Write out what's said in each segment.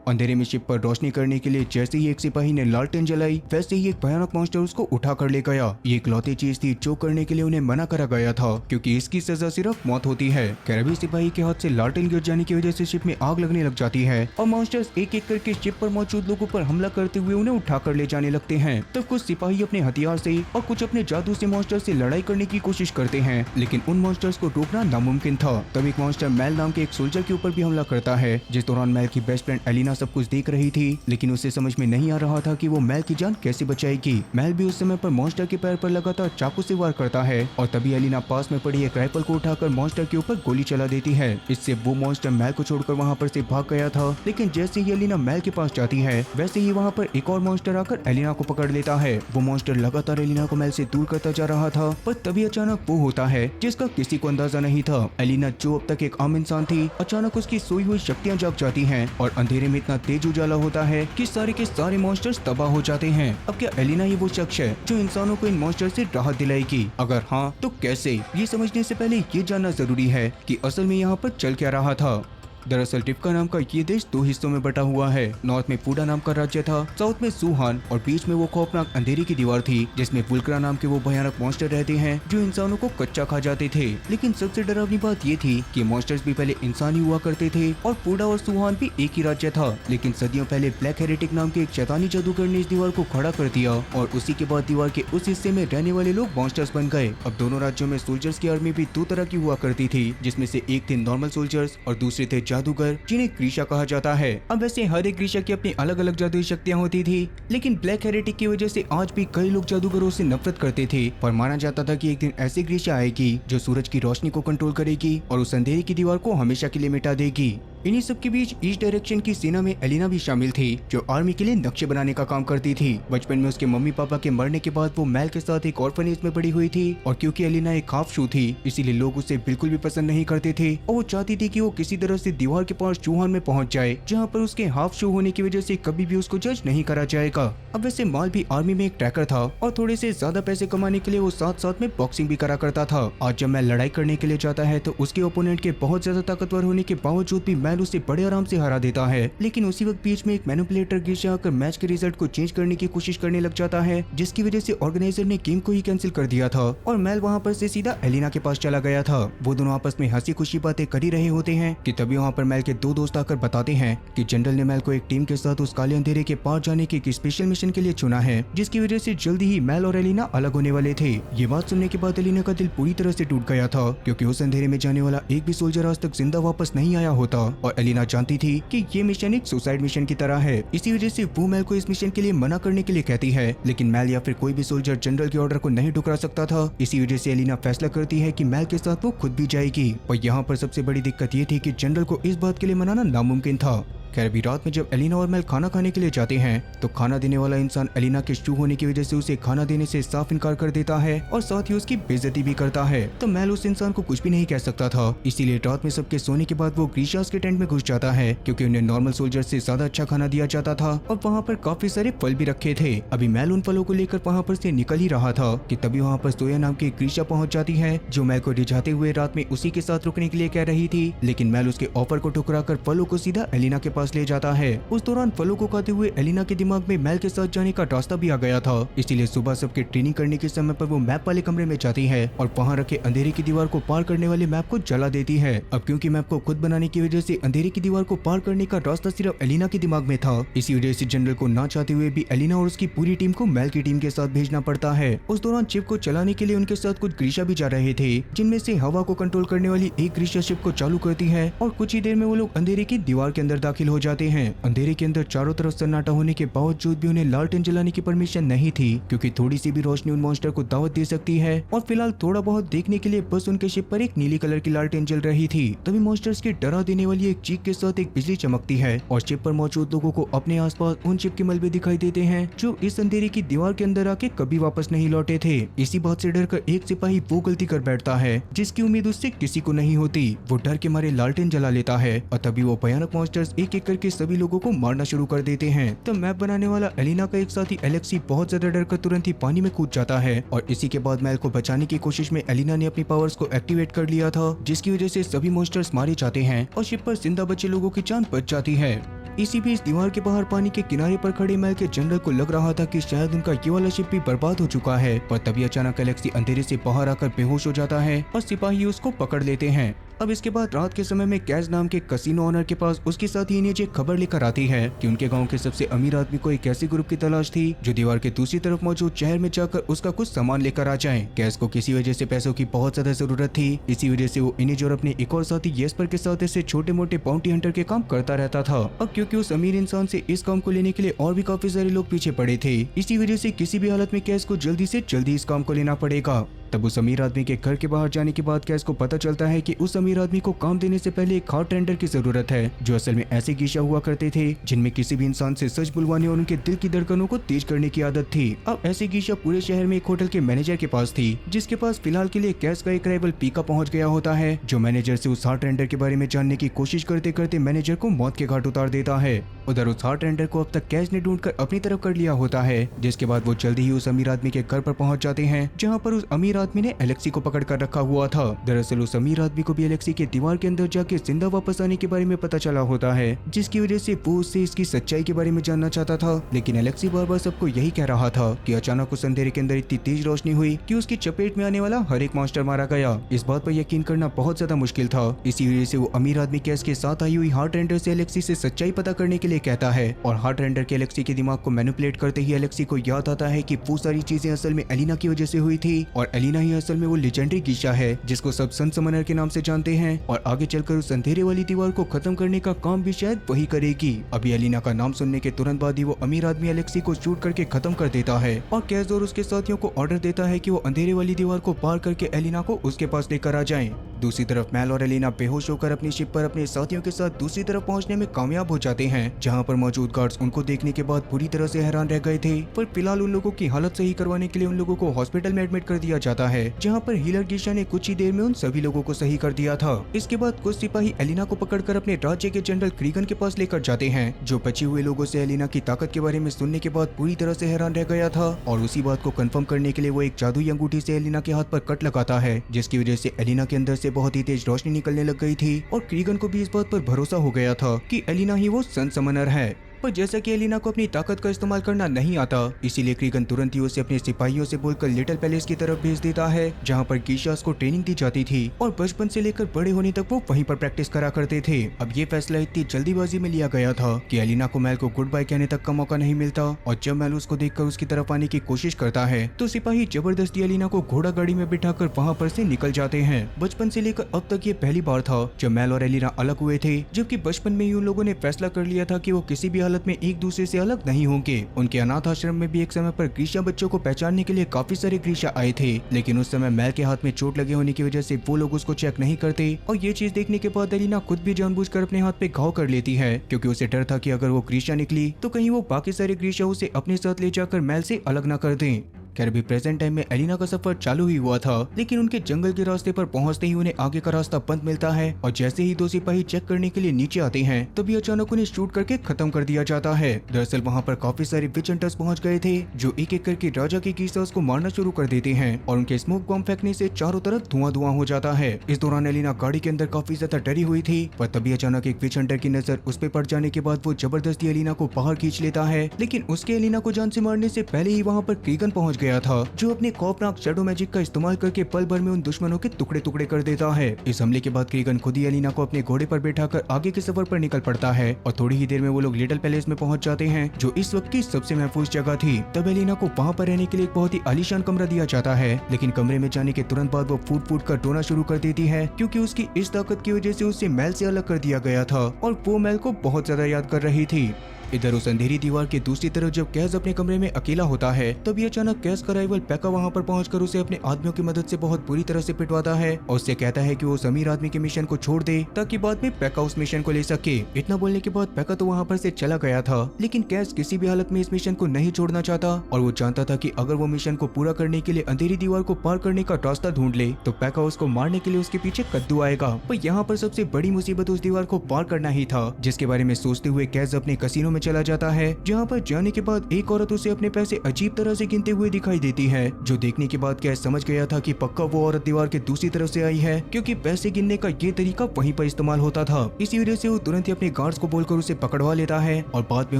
अंधेरे में शिप पर रोशनी करने के लिए जैसे ही एक सिपाही ने लालटेन जलाई, वैसे ही एक भयानक मॉन्स्टर उसको उठा कर ले गया। ये इकलौती चीज थी जो करने के लिए उन्हें मना करा गया था, क्योंकि इसकी सजा सिर्फ मौत होती है। कैरेबी सिपाही के हाथ से लालटेन गिर जाने की वजह से शिप में आग लगने लग जाती है और मॉन्स्टर्स एक एक करके शिप पर मौजूद लोगों पर हमला करते हुए उन्हें उठा कर ले जाने लगते हैं। तब कुछ सिपाही अपने हथियार से और कुछ अपने जादू से मॉन्स्टर से लड़ाई करने की कोशिश करते हैं, लेकिन उन मॉन्स्टर्स को रोकना नामुमकिन था। तब एक मॉन्स्टर मेल नाम के एक सोल्जर के ऊपर भी हमला करता है। जिस दौरान मेल की बेस्ट फ्रेंड एलिना सब कुछ देख रही थी, लेकिन उसे समझ में नहीं आ रहा था कि वो मेल की जान कैसे बचाएगी। मेल भी उस समय पर मॉन्स्टर के पैर पर लगातार चाकू से वार करता है और तभी एलिना पास में पड़ी एक राइफल को उठाकर मॉन्स्टर के ऊपर गोली चला देती है। इससे वो मॉन्स्टर मेल को छोड़कर वहाँ पर से भाग गया था, लेकिन जैसे ही एलिना मेल के पास जाती है, वैसे ही वहाँ पर एक और मॉन्स्टर आकर एलिना को पकड़ लेता है। वो मॉन्स्टर लगातार एलिना को मेल से दूर करता जा रहा था, पर तभी अचानक वो होता है जिसका किसी को अंदाजा नहीं था। एलिना जो अब तक एक आम इंसान थी, अचानक उसकी सोई हुई शक्तियाँ जाग जाती हैं और अंधेरे में इतना तेज उजाला होता है कि सारे के सारे मॉन्स्टर्स तबाह हो जाते हैं। अब क्या एलिना ही वो शख्स है जो इंसानों को इन मॉन्स्टर से राहत दिलाएगी? अगर हाँ तो कैसे? ये समझने से पहले ये जानना जरूरी है कि असल में यहाँ पर चल क्या रहा था। दरअसल टिप्का नाम का ये देश दो हिस्सों में बटा हुआ है। नॉर्थ में फूडा नाम का राज्य था, साउथ में सुहान और बीच में वो खौफनाक अंधेरे की दीवार थी, जिसमें वुल्करा नाम के वो भयानक मॉन्स्टर रहते हैं जो इंसानों को कच्चा खा जाते थे। लेकिन सबसे डरावनी बात ये थी कि मॉन्स्टर्स भी पहले इंसान ही हुआ करते थे और फूडा और सुहान भी एक ही राज्य था। लेकिन सदियों पहले ब्लैक हेरेटिक नाम के एक शैतानी जादूगर ने इस दीवार को खड़ा कर दिया और उसी के बाद दीवार के उस हिस्से में रहने वाले लोग मॉन्स्टर्स बन गए। अब दोनों राज्यों में सोल्जर्स की आर्मी भी दो तरह की हुआ करती थी, जिसमें से एक थे नॉर्मल सोल्जर्स और दूसरे थे जादूगर, जिन्हें ग्रीशा कहा जाता है। अब वैसे हर एक ग्रीशा की अपनी अलग अलग जादुई शक्तियां होती थी, लेकिन ब्लैक हेरेटिक की वजह से आज भी कई लोग जादूगरों से नफरत करते थे। पर माना जाता था कि एक दिन ऐसी ग्रीशा आएगी जो सूरज की रोशनी को कंट्रोल करेगी और उस अंधेरे की दीवार को हमेशा के लिए मिटा देगी। इन्हीं सब के बीच ईस्ट डायरेक्शन की सेना में एलिना भी शामिल थी, जो आर्मी के लिए नक्शे बनाने का काम करती थी। बचपन में उसके मम्मी पापा के मरने के बाद वो मेल के साथ एक ऑर्फनेज में बड़ी हुई थी और क्योंकि एलिना एक हाफ शू थी, इसीलिए लोग उसे बिल्कुल भी पसंद नहीं करते थे और वो चाहती थी कि वो किसी तरह से दीवार के पास चूहान में पहुंच जाए, जहाँ पर उसके हाफ शू होने की वजह से कभी भी उसको जज नहीं करा जाएगा। अब वैसे माल भी आर्मी में एक ट्रैकर था और थोड़े से ज्यादा पैसे कमाने के लिए वो साथ साथ में बॉक्सिंग भी करा करता था। आज जब मैल लड़ाई करने के लिए जाता है तो उसके ओपोनेंट के बहुत ज्यादा ताकतवर होने के बावजूद भी मैल उसे बड़े आराम से हरा देता है। लेकिन उसी वक्त बीच में एक मैनिपुलेटर ग्रीशा आकर मैच के रिजल्ट को चेंज करने की कोशिश करने लग जाता है, जिसकी वजह से ऑर्गेनाइजर ने गेम को ही कैंसिल कर दिया था और मैल वहाँ पर से सीधा एलिना के पास चला गया था। वो दोनों आपस में हंसी खुशी बातें कर ही रहे होते हैं कि तभी वहाँ पर मैल के दो दोस्त आकर बताते हैं कि जनरल ने मैल को एक टीम के साथ उस काले अंधेरे के पार जाने के एक स्पेशल मिशन के लिए चुना है, जिसकी वजह से जल्दी ही मैल और एलिना अलग होने वाले थे। ये बात सुनने के बाद एलिना का दिल पूरी तरह से टूट गया था, क्योंकि उस अंधेरे में जाने वाला एक भी सोल्जर आज तक जिंदा वापस नहीं आया होता और एलिना जानती थी कि ये मिशन एक सुसाइड मिशन की तरह है। इसी वजह से वो मैल को इस मिशन के लिए मना करने के लिए कहती है, लेकिन मैल या फिर कोई भी सोल्जर जनरल के ऑर्डर को नहीं ठुकरा सकता था। इसी वजह से एलिना फैसला करती है कि मैल के साथ वो खुद भी जाएगी। और यहाँ पर सबसे बड़ी दिक्कत ये थी कि जनरल को इस बात के लिए मनाना नामुमकिन था। खैर अभी रात में जब एलिना और मेल खाना खाने के लिए जाते हैं तो खाना देने वाला इंसान एलिना के शू होने की वजह से उसे खाना देने से साफ इनकार कर देता है और साथ ही उसकी बेइज्जती भी करता है। तो मेल उस इंसान को कुछ भी नहीं कह सकता था, इसीलिए रात में सबके सोने के बाद वो ग्रीशास के टेंट में घुस जाता है, क्योंकि उन्हें नॉर्मल सोल्जर से ज्यादा अच्छा खाना दिया जाता था और वहाँ पर काफी सारे फल भी रखे थे। अभी मेल उन फलों को लेकर वहाँ पर से निकल ही रहा था कि तभी वहाँ पर सोया नाम की ग्रीशा पहुँच जाती है, जो मेल को रिझाते हुए रात में उसी के साथ रुकने के लिए कह रही थी। लेकिन मेल उसके ऑफर को ठुकरा कर फलों को सीधा एलिना के पास ले जाता है। उस दौरान फलों को खाते हुए एलिना के दिमाग में मेल के साथ जाने का रास्ता भी आ गया था, इसीलिए सुबह सबके ट्रेनिंग करने के समय पर वो मैप वाले कमरे में जाती है और वहाँ रखे अंधेरे की दीवार को पार करने वाले मैप को जला देती है। अब क्योंकि मैप को खुद बनाने की वजह से अंधेरे की दीवार को पार करने का रास्ता सिर्फ एलिना के दिमाग में था, इसी वजह से जनरल को ना चाहते हुए भी एलिना और उसकी पूरी टीम को मेल की टीम के साथ भेजना पड़ता है। उस दौरान शिप को चलाने के लिए उनके साथ कुछ ग्रीशा भी जा रहे थे, जिनमें से हवा को कंट्रोल करने वाली एक ग्रीशा शिप को चालू करती है और कुछ ही देर में वो लोग अंधेरे की दीवार के अंदर दाखिल हो जाते हैं। अंधेरे के अंदर चारों तरफ सन्नाटा होने के बावजूद भी उन्हें लालटेन जलाने की परमिशन नहीं थी, क्योंकि थोड़ी सी भी रोशनी उन मॉन्स्टर को दावत दे सकती है और फिलहाल थोड़ा बहुत देखने के लिए बस उनके शिप पर एक नीली कलर की लालटेन जल रही थी। तभी मॉन्स्टर्स के डरा देने वाली एक चीख के साथ एक बिजली चमकती है और शिप पर मौजूद लोगों को अपने आसपास उन शिप के मलबे दिखाई देते हैं जो इस अंधेरे की दीवार के अंदर आके कभी वापस नहीं लौटे थे। इसी बात से डर कर एक सिपाही वो गलती कर बैठता है जिसकी उम्मीद उससे किसी को नहीं होती। वो डर के मारे लालटेन जला लेता है और तभी वो भयानक मॉन्स्टर्स एक एक करके सभी लोगों को मारना शुरू कर देते हैं। तो मैप बनाने वाला एलिना का एक साथी एलेक्सी बहुत ज्यादा डर कर तुरंत ही पानी में कूद जाता है और इसी के बाद मेल को बचाने की कोशिश में एलिना ने अपनी पावर्स को एक्टिवेट कर लिया था, जिसकी वजह से सभी मॉन्स्टर्स मारे जाते हैं और शिप पर जिंदा बचे लोगों की जान बच जाती है। इसी बीच दीवार के बाहर पानी के किनारे पर खड़े मेल के जनरल को लग रहा था कि शायद उनका ये वाला शिप भी बर्बाद हो चुका है, पर तभी अचानक एलेक्सी अंधेरे से बाहर आकर बेहोश हो जाता है और सिपाही उसको पकड़ लेते हैं। अब इसके बाद रात के समय में कैज नाम के कसिनो ओनर के पास उसकी साथी इनेज एक खबर लेकर आती है कि उनके गांव के सबसे अमीर आदमी को एक ऐसे ग्रुप की तलाश थी जो दीवार के दूसरी तरफ मौजूद शहर में जाकर उसका कुछ सामान लेकर आ जाए। कैज को किसी वजह से पैसों की बहुत ज्यादा जरूरत थी, इसी वजह से वो इनेज और अपने एक और साथी येस्पर के साथ ऐसे छोटे मोटे बाउंटी हंटर के काम करता रहता था। अब क्योंकि उस अमीर इंसान से इस काम को लेने के लिए और भी काफी सारे लोग पीछे पड़े थे, इसी वजह से किसी भी हालत में कैज को जल्दी से जल्दी इस काम को लेना पड़ेगा। तब उस अमीर आदमी के घर के बाहर जाने के बाद कैस को पता चलता है कि उस अमीर आदमी को काम देने से पहले एक हार्ट टेंडर की जरूरत है, जो असल में ऐसे गीशा हुआ करते थे जिनमें किसी भी इंसान से सच बुलवाने और उनके दिल की धड़कनों को तेज करने की आदत थी। अब ऐसी गीशा पूरे शहर में एक होटल के मैनेजर के पास थी, जिसके पास फिलहाल के लिए कैस का एक राइवल पीका पहुंच गया होता है, जो मैनेजर से उस हार्ट टेंडर के बारे में जानने की कोशिश करते करते मैनेजर को मौत के घाट उतार देता है। उधर उस हार्ट टेंडर को अब तक कैस ने ढूंढकर अपनी तरफ कर लिया होता है, जिसके बाद वो जल्दी ही उस अमीर आदमी के घर पर पहुंच जाते हैं, जहां पर उस अमीर आदमी ने एलेक्सी को पकड़ कर रखा हुआ था। दरअसल उस अमीर आदमी को भी एलेक्सी के दीवार के अंदर जाके जिंदा वापस आने के बारे में पता चला होता है, जिसकी वजह से वो उससे इसकी सच्चाई के बारे में जानना चाहता था। लेकिन एलेक्सी बार बार सबको यही कह रहा था कि अचानक उस अंधेरे के अंदर इतनी तेज रोशनी हुई कि उसकी चपेट में आने वाला हर एक मॉन्स्टर मारा गया। इस बात पर यकीन करना बहुत ज्यादा मुश्किल था। इसी वजह से वो अमीर आदमी कैस के साथ आई हुई हार्ट रेंडर से एलेक्सी से सच्चाई पता करने के लिए कहता है, और हार्ट रेंडर के एलेक्सी के दिमाग को मैनिपुलेट करते ही एलेक्सी को याद आता है कि वो सारी चीजें असल में एलिना की वजह से हुई थी, और एलिना ही असल में वो लेजेंडरी गीशा है जिसको सब सन समनर के नाम से जानते हैं, और आगे चलकर उस अंधेरे वाली दीवार को खत्म करने का काम भी शायद वही करेगी। अभी एलिना का नाम सुनने के तुरंत बाद ही वो अमीर आदमी एलेक्सी को शूट करके खत्म कर देता है, और कैस और उसके साथियों को ऑर्डर देता है कि वो अंधेरे वाली दीवार को पार करके एलिना को उसके पास लेकर आ जाएं। दूसरी तरफ मेल और एलिना बेहोश होकर अपनी शिप पर अपने साथियों के साथ दूसरी तरफ पहुंचने में कामयाब हो जाते हैं, जहां पर मौजूद गार्ड्स उनको देखने के बाद पूरी तरह से हैरान रह गए थे। पर फिलहाल उन लोगों की हालत सही करवाने के लिए उन लोगों को हॉस्पिटल में एडमिट कर दिया जाता है, जहां पर हीलर गीशा ने कुछ ही देर में उन सभी लोगों को सही कर दिया था। इसके बाद कुछ सिपाही एलिना को पकड़कर अपने राज्य के जनरल क्रीगन के पास लेकर जाते हैं, जो बचे हुए लोगों से एलिना की ताकत के बारे में सुनने के बाद पूरी तरह से हैरान रह गया था, और उसी बात को कंफर्म करने के लिए वो एक जादुई अंगूठी से एलिना के हाथ पर कट लगाता है, जिसकी वजह से एलिना के अंदर से बहुत ही तेज रोशनी निकलने लग गई थी, और क्रीगन को भी इस बात पर भरोसा हो गया था कि एलिना ही वो सन समनर है। पर जैसा कि एलिना को अपनी ताकत का इस्तेमाल करना नहीं आता, इसीलिए क्रीगन तुरंत ही उसे अपने सिपाहियों से बोलकर लिटिल पैलेस की तरफ भेज देता है, जहां पर गीशास को ट्रेनिंग दी जाती थी, और बचपन से लेकर बड़े होने तक वो वहीं पर प्रैक्टिस करा करते थे। अब ये फैसला इतनी जल्दीबाजी में लिया गया था कि एलिना को मेल को गुड बाय कहने तक का मौका नहीं मिलता, और जब मेल उसको देखकर उसकी तरफ आने की कोशिश करता है तो सिपाही जबरदस्ती एलिना को घोड़ा गाड़ी में बिठाकर वहाँ पर से निकल जाते हैं। बचपन से लेकर अब तक ये पहली बार था जब मेल और एलिना अलग हुए थे, जबकि बचपन में ही उन लोगों ने फैसला कर लिया था कि वो किसी भी हालत में एक दूसरे से अलग नहीं होंगे। उनके अनाथ आश्रम में भी एक समय पर ग्रीशा बच्चों को पहचानने के लिए काफी सारे ग्रीशा आए थे, लेकिन उस समय मेल के हाथ में चोट लगे होने की वजह से वो लोग उसको चेक नहीं करते, और ये चीज देखने के बाद एलिना खुद भी जानबूझकर अपने हाथ पे घाव कर लेती है, क्योंकि उसे डर था कि अगर वो ग्रीशा निकली तो कहीं वो बाकी सारे ग्रीशा उसे अपने साथ ले जाकर मेल से अलग न कर दें। खैर अभी प्रेजेंट टाइम में एलिना का सफर चालू ही हुआ था, लेकिन उनके जंगल के रास्ते पर पहुंचते ही उन्हें आगे का रास्ता बंद मिलता है, और जैसे ही दो सिपाही चेक करने के लिए नीचे आते हैं तभी अचानक उन्हें शूट करके खत्म कर दिया जाता है। दरअसल वहां पर काफी सारे विच हंटर्स पहुंच गए थे, जो एक एक करके राजा के गीसास को मारना शुरू कर देते हैं, और उनके स्मोक बॉम्ब फेंकने से चारों तरफ धुआं हो जाता है। इस दौरान एलिना गाड़ी के अंदर काफी ज्यादा डरी हुई थी, पर तभी अचानक एक विच हंटर की नजर उस पे पड़ जाने के बाद वो जबरदस्ती एलिना को बाहर खींच लेता है, लेकिन उसके एलिना को जान से मारने से पहले ही वहाँ पर क्रीगन पहुँच गया था, जो अपने खौफनाक शैडो मैजिक का इस्तेमाल करके पल भर में उन दुश्मनों के टुकड़े टुकड़े कर देता है। इस हमले के बाद क्रीगन खुद ही एलिना को अपने घोड़े पर बैठाकर आगे के सफर पर निकल पड़ता है, और थोड़ी ही देर में वो लोग लिटिल पैलेस में पहुंच जाते हैं, जो इस वक्त की सबसे महफूज जगह थी। तब एलिना को वहाँ पर रहने के लिए एक बहुत ही आलीशान कमरा दिया जाता है, लेकिन कमरे में जाने के तुरंत बाद वो फूट फूट कर रोना शुरू कर देती है, क्योंकि उसकी इस ताकत की वजह से उसे मेल से अलग कर दिया गया था, और वो मेल को बहुत ज्यादा याद कर रही थी। इधर उस अंधेरी दीवार के दूसरी तरफ जब कैस अपने कमरे में अकेला होता है, तभी अचानक कैस का राइवल पैका वहां पर पहुंचकर उसे अपने आदमियों की मदद से बहुत बुरी तरह से पिटवाता है, और उससे कहता है कि वो उस अमीर आदमी के मिशन को छोड़ दे ताकि बाद में पैका उस मिशन को ले सके। इतना बोलने के बाद पैका तो वहां पर से चला गया था, लेकिन कैस किसी भी हालत में इस मिशन को नहीं छोड़ना चाहता, और वो जानता था कि अगर वो मिशन को पूरा करने के लिए अंधेरी दीवार को पार करने का रास्ता ढूंढ ले तो पैका उसको मारने के लिए उसके पीछे कद्दू आएगा। पर यहाँ पर सबसे बड़ी मुसीबत उस दीवार को पार करना ही था, जिसके बारे में सोचते हुए कैस अपने कसीनो में चला जाता है, जहाँ पर जाने के बाद एक औरत उसे अपने पैसे अजीब तरह से गिनते हुए दिखाई देती है, जो देखने के बाद कैश समझ गया था कि पक्का वो औरत दीवार के दूसरी तरफ से आई है, क्योंकि पैसे गिनने का ये तरीका वहीं पर इस्तेमाल होता था। इसी वजह से वो तुरंत ही अपने गार्ड्स को बोलकर उसे पकड़वा लेता है और बाद में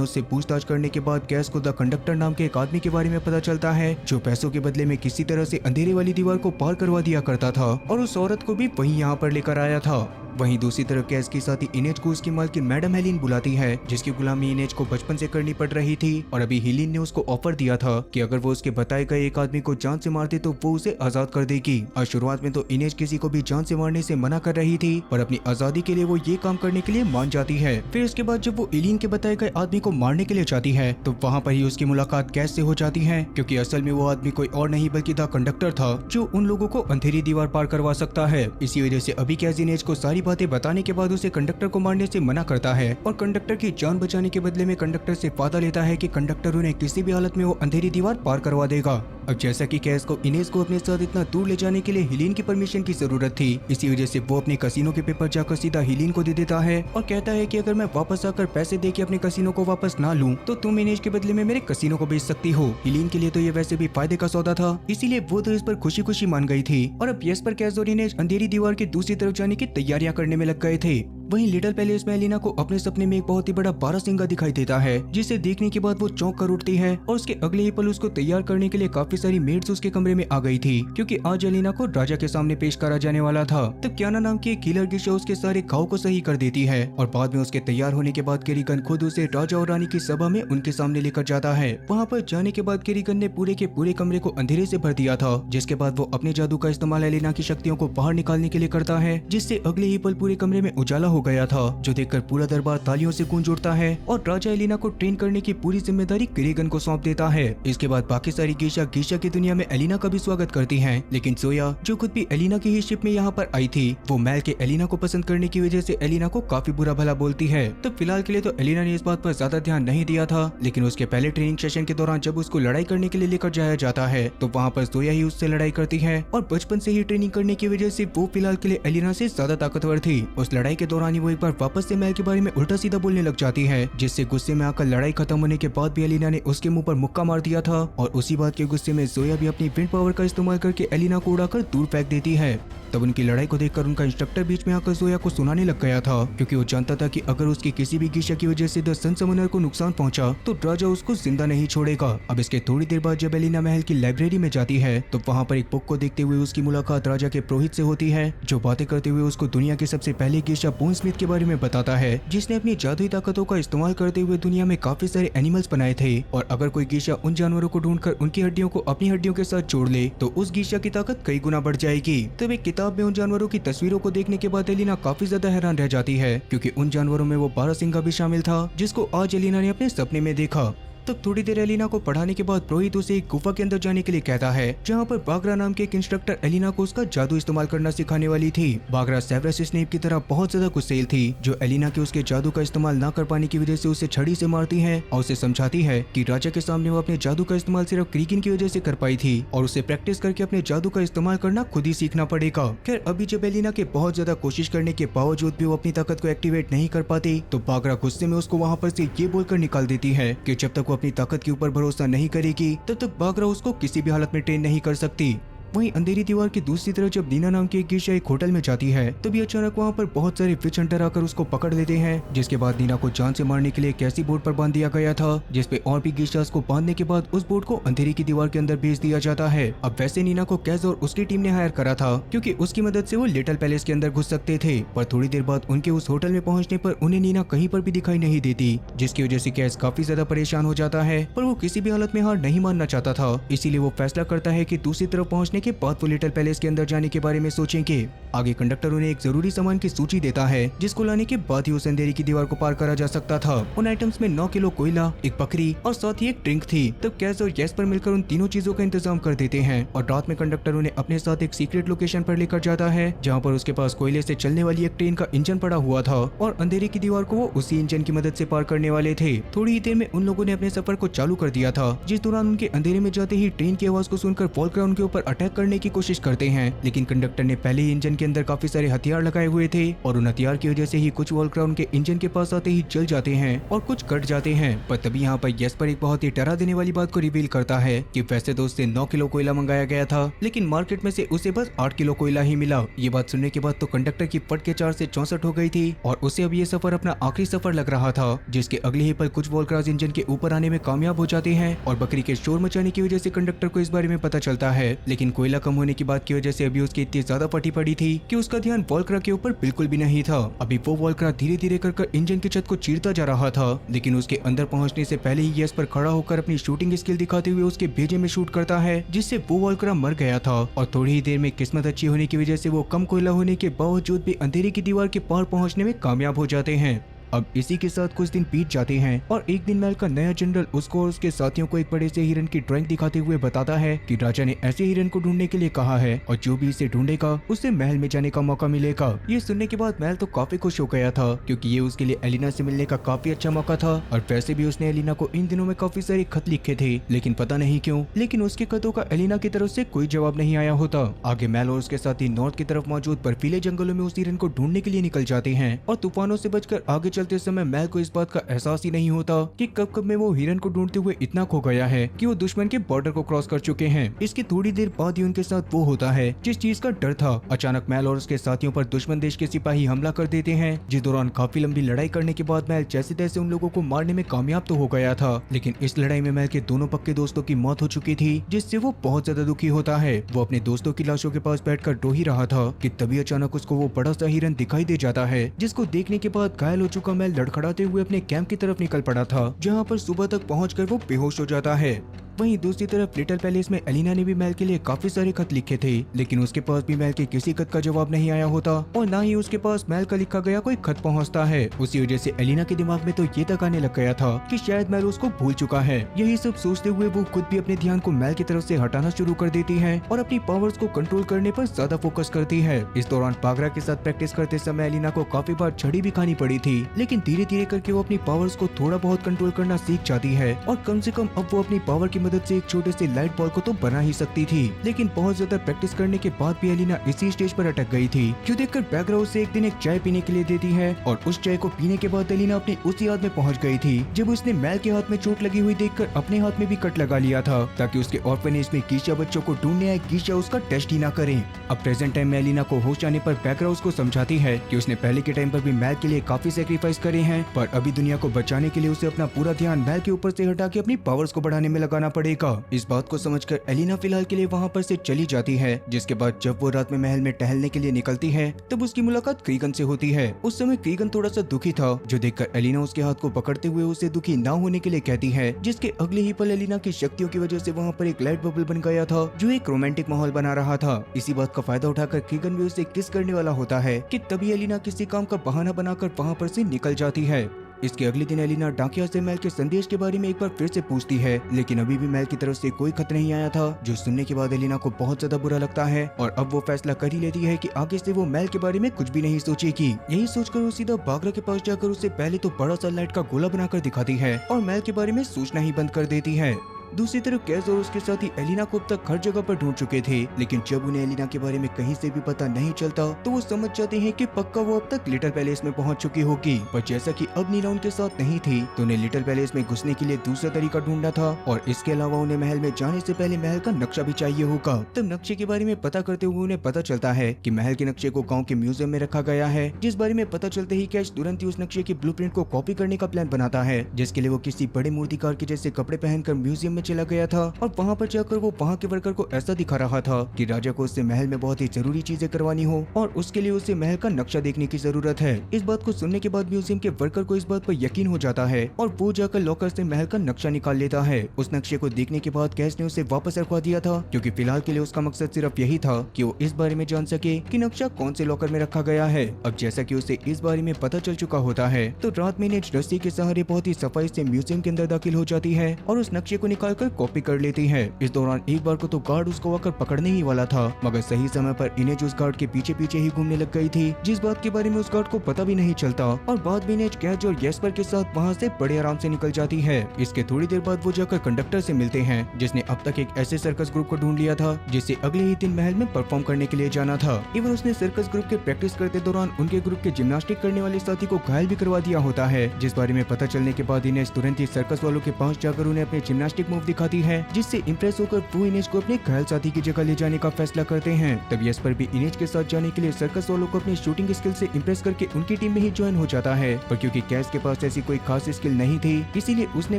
उससे पूछताछ करने के बाद कैश को द कंडक्टर नाम के एक आदमी के बारे में पता चलता है, जो पैसों के बदले में किसी तरह से अंधेरे वाली दीवार को पार करवा दिया करता था और उस औरत को भी वहीं यहाँ पर लेकर आया था। वहीं दूसरी तरफ कैश के साथ ही इनेज को उसकी मालकिन मैडम हेलिन बुलाती है, जिसकी गुलामी इनेज को बचपन से करनी पड़ रही थी और अभी हेलिन ने उसको ऑफर दिया था कि अगर वो उसके बताए गए एक आदमी को जान से मार दे तो वो उसे आजाद कर देगी। और शुरुआत में तो इनेज किसी को भी जान से मारने से मना कर रही थी, पर अपनी आजादी के लिए वो ये काम करने के लिए मान जाती है। फिर उसके बाद जब वो हेलिन के बताए गए आदमी को मारने के लिए जाती है तो वहाँ पर ही उसकी मुलाकात कैश से हो जाती है, क्योंकि असल में वो आदमी कोई और नहीं बल्कि द कंडक्टर था, जो उन लोगों को अंधेरी दीवार पार करवा सकता है। इसी वजह से अभी कैश इनेज को सारी बातें बताने के बाद उसे कंडक्टर को मारने से मना करता है और कंडक्टर की जान बचाने के बदले में कंडक्टर से वादा लेता है कि कंडक्टर उन्हें किसी भी हालत में वो अंधेरी दीवार पार करवा देगा। अब जैसा कि कैश को इनेज को अपने साथ इतना दूर ले जाने के लिए हेलिन की परमिशन की जरूरत थी, इसी वजह से वो अपने कसिनो के पेपर जाकर सीधा हेलिन को दे देता है और कहता है कि अगर मैं वापस आकर पैसे देके अपने कसिनो को वापस ना लूं तो तुम इनेज के बदले में मेरे कसिनो को बेच सकती हो। हेलिन के लिए तो ये वैसे भी फायदे का सौदा था, इसीलिए वो तो इस पर खुशी खुशी मान गई थी और अब यस पर कैश और इनेज अंधेरी दीवार की दूसरी तरफ जाने की तैयारियां करने में लग गए थे। वहीं लिटिल पैलेस में एलिना को अपने सपने में एक बहुत ही बड़ा बारहसिंगा दिखाई देता है, जिसे देखने के बाद वो चौंक कर उठती है और उसके अगले ही पल उसको तैयार करने के लिए काफी सारी मेड्स उसके कमरे में आ गई थी, क्योंकि आज एलिना को राजा के सामने पेश करा जाने वाला था। तब क्याना नाम की एक किलर गिशा उसके सारे घाव को सही कर देती है और बाद में उसके तैयार होने के बाद केरिगन खुद उसे राजा और रानी की सभा में उनके सामने लेकर जाता है। वहाँ पर जाने के बाद केरिगन ने पूरे के पूरे कमरे को अंधेरे से भर दिया था, जिसके बाद वो अपने जादू का इस्तेमाल एलिना की शक्तियों को बाहर निकालने के लिए करता है, जिससे अगले ही पल पूरे कमरे में उजाला हो गया था, जो देखकर पूरा दरबार तालियों से गूंज उठता है और राजा एलिना को ट्रेन करने की पूरी जिम्मेदारी केरिगन को सौंप देता है। इसके बाद बाकी सारी गेशा की दुनिया में एलिना का भी स्वागत करती हैं, लेकिन सोया जो खुद भी एलिना की ही शिप में यहाँ पर आई थी, वो मैल के एलिना को पसंद करने की वजह से एलिना को काफी बुरा भला बोलती है। तो फिलहाल के लिए तो एलिना ने इस बात पर ज्यादा ध्यान नहीं दिया था, लेकिन उसके पहले ट्रेनिंग सेशन के दौरान जब उसको लड़ाई करने के लिए लेकर जाया जाता है तो वहाँ पर सोया ही उससे लड़ाई करती है और बचपन से ही ट्रेनिंग करने की वजह से वो फिलहाल के लिए एलिना से ज्यादा ताकतवर थी। उस लड़ाई के दौरान ही वो एक बार वापस से मैल के बारे में उल्टा सीधा बोलने लग जाती है, जिससे गुस्से में आकर लड़ाई खत्म होने के बाद भी एलिना ने उसके मुंह पर मुक्का मार दिया था और उसी बात के गुस्से में जोया भी अपनी विंड पावर का इस्तेमाल करके एलिना को उड़ाकर दूर फेंक देती है। तब उनकी लड़ाई को देखकर उनका इंस्ट्रक्टर बीच में आकर जोया को सुनाने लग गया था, क्योंकि वो जानता था कि अगर उसकी किसी भी गिशा की वजह से द सन समनर को नुकसान पहुंचा तो राजा उसको जिंदा नहीं छोड़ेगा। अब इसके थोड़ी देर बाद जब एलिना महल की लाइब्रेरी में जाती है तो वहाँ पर एक बुक को देखते हुए उसकी मुलाकात राजा के पुरोहित से होती है, जो बातें करते हुए उसको दुनिया के सबसे पहले गिशा बोन स्मिथ के बारे में बताता है, जिसने अपनी जादुई ताकतों का इस्तेमाल करते हुए दुनिया में काफी सारे एनिमल्स बनाए थे और अगर कोई गिशा उन जानवरों को ढूंढकर उनकी हड्डियों को अपनी हड्डियों के साथ जोड़ ले तो उस गिशा की ताकत कई गुना बढ़ जाएगी। तब एक किताब में उन जानवरों की तस्वीरों को देखने के बाद एलिना काफी ज्यादा हैरान रह जाती है, क्योंकि उन जानवरों में वो बारहसिंगा भी शामिल था, जिसको आज एलिना ने अपने सपने में देखा। तब थोड़ी देर एलिना को पढ़ाने के बाद पुरोहित उसे एक गुफा के अंदर जाने के लिए कहता है, जहाँ पर बागरा नाम के एक इंस्ट्रक्टर एलिना को उसका जादू इस्तेमाल करना सिखाने वाली थी। बागरा सेवरस स्नेप की तरह बहुत ज्यादा गुस्सेल थी, जो एलिना के उसके जादू का इस्तेमाल न कर पाने की वजह से उसे छड़ी से मारती है और उसे समझाती है कि राजा के सामने वो अपने जादू का इस्तेमाल सिर्फ क्रीकिन की वजह से कर पाई थी और उसे प्रैक्टिस करके अपने जादू का इस्तेमाल करना खुद ही सीखना पड़ेगा। खैर अभी जब एलिना के बहुत ज्यादा कोशिश करने के बावजूद भी वो अपनी ताकत को एक्टिवेट नहीं कर पाती तो बागरा गुस्से में उसको वहाँ पर से ये बोलकर निकाल देती है कि जब तक वो अपनी ताकत के ऊपर भरोसा नहीं करेगी तब तक बागरा उसको किसी भी हालत में ट्रेन नहीं कर सकती। वहीं अंधेरी दीवार की दूसरी तरफ जब दीना नाम की एक गिशा एक होटल में जाती है तभी अचानक वहाँ पर बहुत सारे विच हंटर आकर उसको पकड़ लेते हैं, जिसके बाद दीना को जान से मारने के लिए एक ऐसी बोट पर बांध दिया गया था जिसपे और भी गिशास को बांधने के बाद उस बोट को अंधेरी की दीवार के अंदर भेज दिया जाता है। अब वैसे नीना को कैज और उसकी टीम ने हायर करा था, क्योंकि उसकी मदद से वो लिटिल पैलेस के अंदर घुस सकते थे, पर थोड़ी देर बाद उनके उस होटल में पहुंचने पर उन्हें नीना कहीं पर भी दिखाई नहीं देती, जिसकी वजह से कैज काफी ज्यादा परेशान हो जाता है, पर वो किसी भी हालत में हार नहीं मानना चाहता था। इसीलिए वो फैसला करता है कि दूसरी तरफ पहुंचने के बाद वो लिटिल पैलेस के अंदर जाने के बारे में सोचेंगे। आगे कंडक्टर उन्हें एक जरूरी सामान की सूची देता है, जिसको लाने के बाद ही उस अंधेरी की दीवार को पार करा जा सकता था। उन आइटम्स में 9 किलो कोयला, एक बकरी और साथ ही एक ड्रिंक थी। तब कैज और यस पर मिलकर उन तीनों चीजों का इंतजाम कर देते हैं और रात में कंडक्टर उन्हें अपने साथ एक सीक्रेट लोकेशन पर लेकर जाता है, जहाँ पर उसके पास कोयले से चलने वाली एक ट्रेन का इंजन पड़ा हुआ था और अंधेरे की दीवार को वो उसी इंजन की मदद से पार करने वाले थे। थोड़ी ही देर में उन लोगों ने अपने सफर को चालू कर दिया था, जिस दौरान उनके अंधेरे में जाते ही ट्रेन की आवाज को सुनकर वॉलक्रा उनके ऊपर अटैक करने की कोशिश करते हैं, लेकिन कंडक्टर ने पहले ही इंजन के अंदर काफी सारे हथियार लगाए हुए थे और उन हथियार की वजह से ही कुछ वॉल्क्रा उनके इंजन के पास आते ही जल जाते हैं और कुछ कट जाते हैं। पर तभी यहाँ पर येस्पर एक बहुत ही डरा देने वाली बात को रिवील करता है कि वैसे तो उससे 9 किलो कोयला मंगाया गया था, लेकिन मार्केट में से उसे बस 8 किलो कोयला ही मिला। ये बात सुनने के बाद तो कंडक्टर की फट के 4 से 64 हो गई थी और उसे अब ये सफर अपना आखिरी सफर लग रहा था, जिसके अगले ही पल कुछ वॉल्क्रास इंजन के ऊपर आने में कामयाब हो जाते हैं और बकरी के शोर मचाने की वजह से कंडक्टर को इस बारे में पता चलता है। लेकिन कोयला कम होने की बात की वजह से अभी उसकी इतनी ज्यादा फटी पड़ी थी कि उसका ध्यान वॉल्क्रा के ऊपर बिल्कुल भी नहीं था। अभी वो वॉल्क्रा धीरे धीरे कर इंजन की छत को चीरता जा रहा था, लेकिन उसके अंदर पहुंचने से पहले ही येस्पर खड़ा होकर अपनी शूटिंग स्किल दिखाते हुए उसके भेजे में शूट करता है, जिससे वो वॉल्क्रा मर गया था। और थोड़ी ही देर में किस्मत अच्छी होने की वजह से वो कम कोयला होने के बावजूद भी अंधेरे की दीवार के पार पहुंचने में कामयाब हो जाते हैं। अब इसी के साथ कुछ दिन बीत जाते हैं और एक दिन महल का नया जनरल उसको और उसके साथियों को एक बड़े से हिरन की ड्राइंग दिखाते हुए बताता है कि राजा ने ऐसे हिरन को ढूंढने के लिए कहा है और जो भी इसे ढूंढेगा उसे महल में जाने का मौका मिलेगा। ये सुनने के बाद महल तो काफी खुश हो गया था, क्योंकि ये उसके लिए एलिना से मिलने का काफी अच्छा मौका था। और वैसे भी उसने एलिना को इन दिनों में काफी सारे खत लिखे थे, लेकिन पता नहीं क्यों लेकिन उसके खतों का एलिना की तरफ से कोई जवाब नहीं आया होता। आगे महल और उसके साथी नॉर्थ की तरफ मौजूद बर्फीले जंगलों में उस हिरन को ढूंढने के लिए निकल जाते हैं और तूफानों से बचकर आगे चलते समय महल को इस बात का एहसास ही नहीं होता कि कब में वो हिरन को ढूंढते हुए इतना खो गया है कि वो दुश्मन के बॉर्डर को क्रॉस कर चुके हैं। इसकी थोड़ी देर बाद ही उनके साथ वो होता है जिस चीज का डर था। अचानक महल और उसके साथियों पर दुश्मन देश के सिपाही हमला कर देते हैं, जिस दौरान काफी लंबी लड़ाई करने के बाद महल जैसे तैसे उन लोगों को मारने में कामयाब तो हो गया था, लेकिन इस लड़ाई में महल के दोनों पक्के दोस्तों की मौत हो चुकी थी, जिससे वो बहुत ज्यादा दुखी होता है। वो अपने दोस्तों की लाशों के पास बैठकर रो ही रहा था कि तभी अचानक उसको वो बड़ा सा हिरन दिखाई दे जाता है, जिसको देखने के बाद घायल हो चुका महल लड़खड़ाते हुए अपने कैंप की तरफ निकल पड़ा था, जहाँ पर सुबह तक पहुंचकर वो बेहोश हो जाता है। वहीं दूसरी तरफ लिटिल पैलेस में एलिना ने भी महल के लिए काफी सारे खत लिखे थे, लेकिन उसके पास भी महल के किसी खत का जवाब नहीं आया होता और ना ही उसके पास महल का लिखा गया कोई खत पहुंचता है। उसी वजह से एलिना के दिमाग में तो ये तक आने लग गया था कि शायद महल उसको भूल चुका है। यही सब सोचते हुए वो खुद भी अपने ध्यान को महल की तरफ से हटाना शुरू कर देती है और अपनी पावर्स को कंट्रोल करने पर ज्यादा फोकस करती है। इस दौरान बागरा के साथ प्रैक्टिस करते समय एलिना को काफी बार छड़ी भी खानी पड़ी थी, लेकिन धीरे धीरे करके वो अपनी पावर्स को थोड़ा बहुत कंट्रोल करना सीख जाती है और कम से कम अब वो अपनी पावर की मदद से एक छोटे से लाइट बॉल को तो बना ही सकती थी। लेकिन बहुत ज्यादा प्रैक्टिस करने के बाद भी एलिना इसी स्टेज पर अटक गई थी, जो देखकर बैगरा उसे एक दिन एक चाय पीने के लिए देती है और उस चाय को पीने के बाद एलिना अपनी उसी याद में पहुंच गई थी जब उसने महल के हाथ में चोट लगी हुई देखकर अपने हाथ में भी कट लगा लिया था, ताकि उसके ऑर्फनेज में कीशा बच्चों को ढूंढने आए कीशा उसका टेस्ट ही ना करे। अब प्रेजेंट टाइम में एलिना को होश आने पर बैगरा उसको समझाती है कि उसने पहले के टाइम पर भी महल के लिए काफी सेक्रीफाइस करे हैं, पर अभी दुनिया को बचाने के लिए उसे अपना पूरा ध्यान महल के ऊपर से हटा के अपनी पावर्स को बढ़ाने में लगाना पड़ेगा। इस बात को समझकर एलिना फिलहाल के लिए वहाँ पर से चली जाती है, जिसके बाद जब वो रात में महल में टहलने के लिए निकलती है तब उसकी मुलाकात क्रीगन से होती है। उस समय क्रीगन थोड़ा सा दुखी था, जो देखकर एलिना उसके हाथ को पकड़ते हुए उसे दुखी ना होने के लिए कहती है, जिसके अगले ही पल एलिना की शक्तियों की वजह से वहाँ पर एक लाइट बबल बन गया था जो एक रोमांटिक माहौल बना रहा था। इसी बात का फायदा उठाकर क्रीगन भी उसे किस करने वाला होता है कि तभी एलिना किसी काम का बहाना बनाकर वहाँ पर से निकल जाती है। इसके अगले दिन एलिना डाकिया से महल के संदेश के बारे में एक बार फिर से पूछती है, लेकिन अभी भी महल की तरफ से कोई खत नहीं आया था, जो सुनने के बाद एलिना को बहुत ज्यादा बुरा लगता है और अब वो फैसला कर ही लेती है कि आगे से वो महल के बारे में कुछ भी नहीं सोचेगी। यही सोचकर वो सीधा बागरा के पास जाकर उसे पहले तो बड़ा सा लाइट का गोला बनाकर दिखाती है और महल के बारे में सोचना ही बंद कर देती है। दूसरी तरफ कैस और उसके साथी एलिना को अब तक हर जगह पर ढूंढ चुके थे, लेकिन जब उन्हें एलिना के बारे में कहीं से भी पता नहीं चलता तो वो समझ जाते हैं कि पक्का वो अब तक लिटिल पैलेस में पहुंच चुकी होगी। पर जैसा कि अब नीला उनके साथ नहीं थी तो उन्हें लिटिल पैलेस में घुसने के लिए दूसरा तरीका ढूंढना था और इसके अलावा उन्हें महल में जाने से पहले महल का नक्शा भी चाहिए होगा। तब नक्शे के बारे में पता करते हुए उन्हें पता चलता है कि महल के नक्शे को गाँव के म्यूजियम में रखा गया है, जिस बारे में पता चलते ही कैश तुरंत ही उस नक्शे के ब्लूप्रिंट को कॉपी करने का प्लान बनाता है, जिसके लिए वो किसी बड़े मूर्तिकार के जैसे कपड़े पहनकर म्यूजियम में चला गया था और वहाँ पर जाकर वो वहाँ के वर्कर को ऐसा दिखा रहा था कि राजा को उससे महल में बहुत ही जरूरी चीजें करवानी हो और उसके लिए उसे महल का नक्शा देखने की जरूरत है। इस बात को सुनने के बाद म्यूजियम के वर्कर को इस बात पर यकीन हो जाता है और वो जाकर लॉकर से महल का नक्शा निकाल लेता है। उस नक्शे को देखने के बाद कैश ने उसे वापस रखवा दिया था, क्योंकि फिलहाल के लिए उसका मकसद सिर्फ यही था कि वो इस बारे में जान सके कि नक्शा कौन से लॉकर में रखा गया है। अब जैसा कि उसे इस बारे में पता चल चुका होता है तो रात में रस्सी के सहारे बहुत ही सफाई से म्यूजियम के अंदर दाखिल हो जाती है और उस नक्शे को दिखाकर कॉपी कर लेती है। इस दौरान एक बार को तो गार्ड उसको आकर पकड़ने ही वाला था, मगर सही समय पर इनेज उस गार्ड के पीछे पीछे ही घूमने लग गई थी, जिस बात के बारे में उस गार्ड को पता भी नहीं चलता। और बाद में इनेज कैच और येस्पर के साथ वहाँ से बड़े आराम से निकल जाती है। इसके थोड़ी देर बाद वो जाकर कंडक्टर से मिलते हैं, जिसने अब तक एक ऐसे सर्कस ग्रुप को ढूंढ लिया था जिसे अगले ही दिन महल में परफॉर्म करने के लिए जाना था। इवन उसने सर्कस ग्रुप के प्रैक्टिस करते दौरान उनके ग्रुप के जिम्नास्टिक करने वाले साथी को घायल भी करवा दिया होता है, जिस बारे में पता चलने के बाद इनेज तुरंत ही सर्कस वालों के पास जाकर उन्हें अपने जिम्नास्टिक मूव दिखाती है, जिससे इम्प्रेस होकर वो इनेज को अपने घायल साथी की जगह ले जाने का फैसला करते हैं। तब येस्पर भी इनेज के साथ जाने के लिए सर्कस वालों को अपनी शूटिंग स्किल से इम्प्रेस करके उनकी टीम में ही ज्वाइन हो जाता है, पर क्योंकि कैस के पास ऐसी कोई खास स्किल नहीं थी, इसीलिए उसने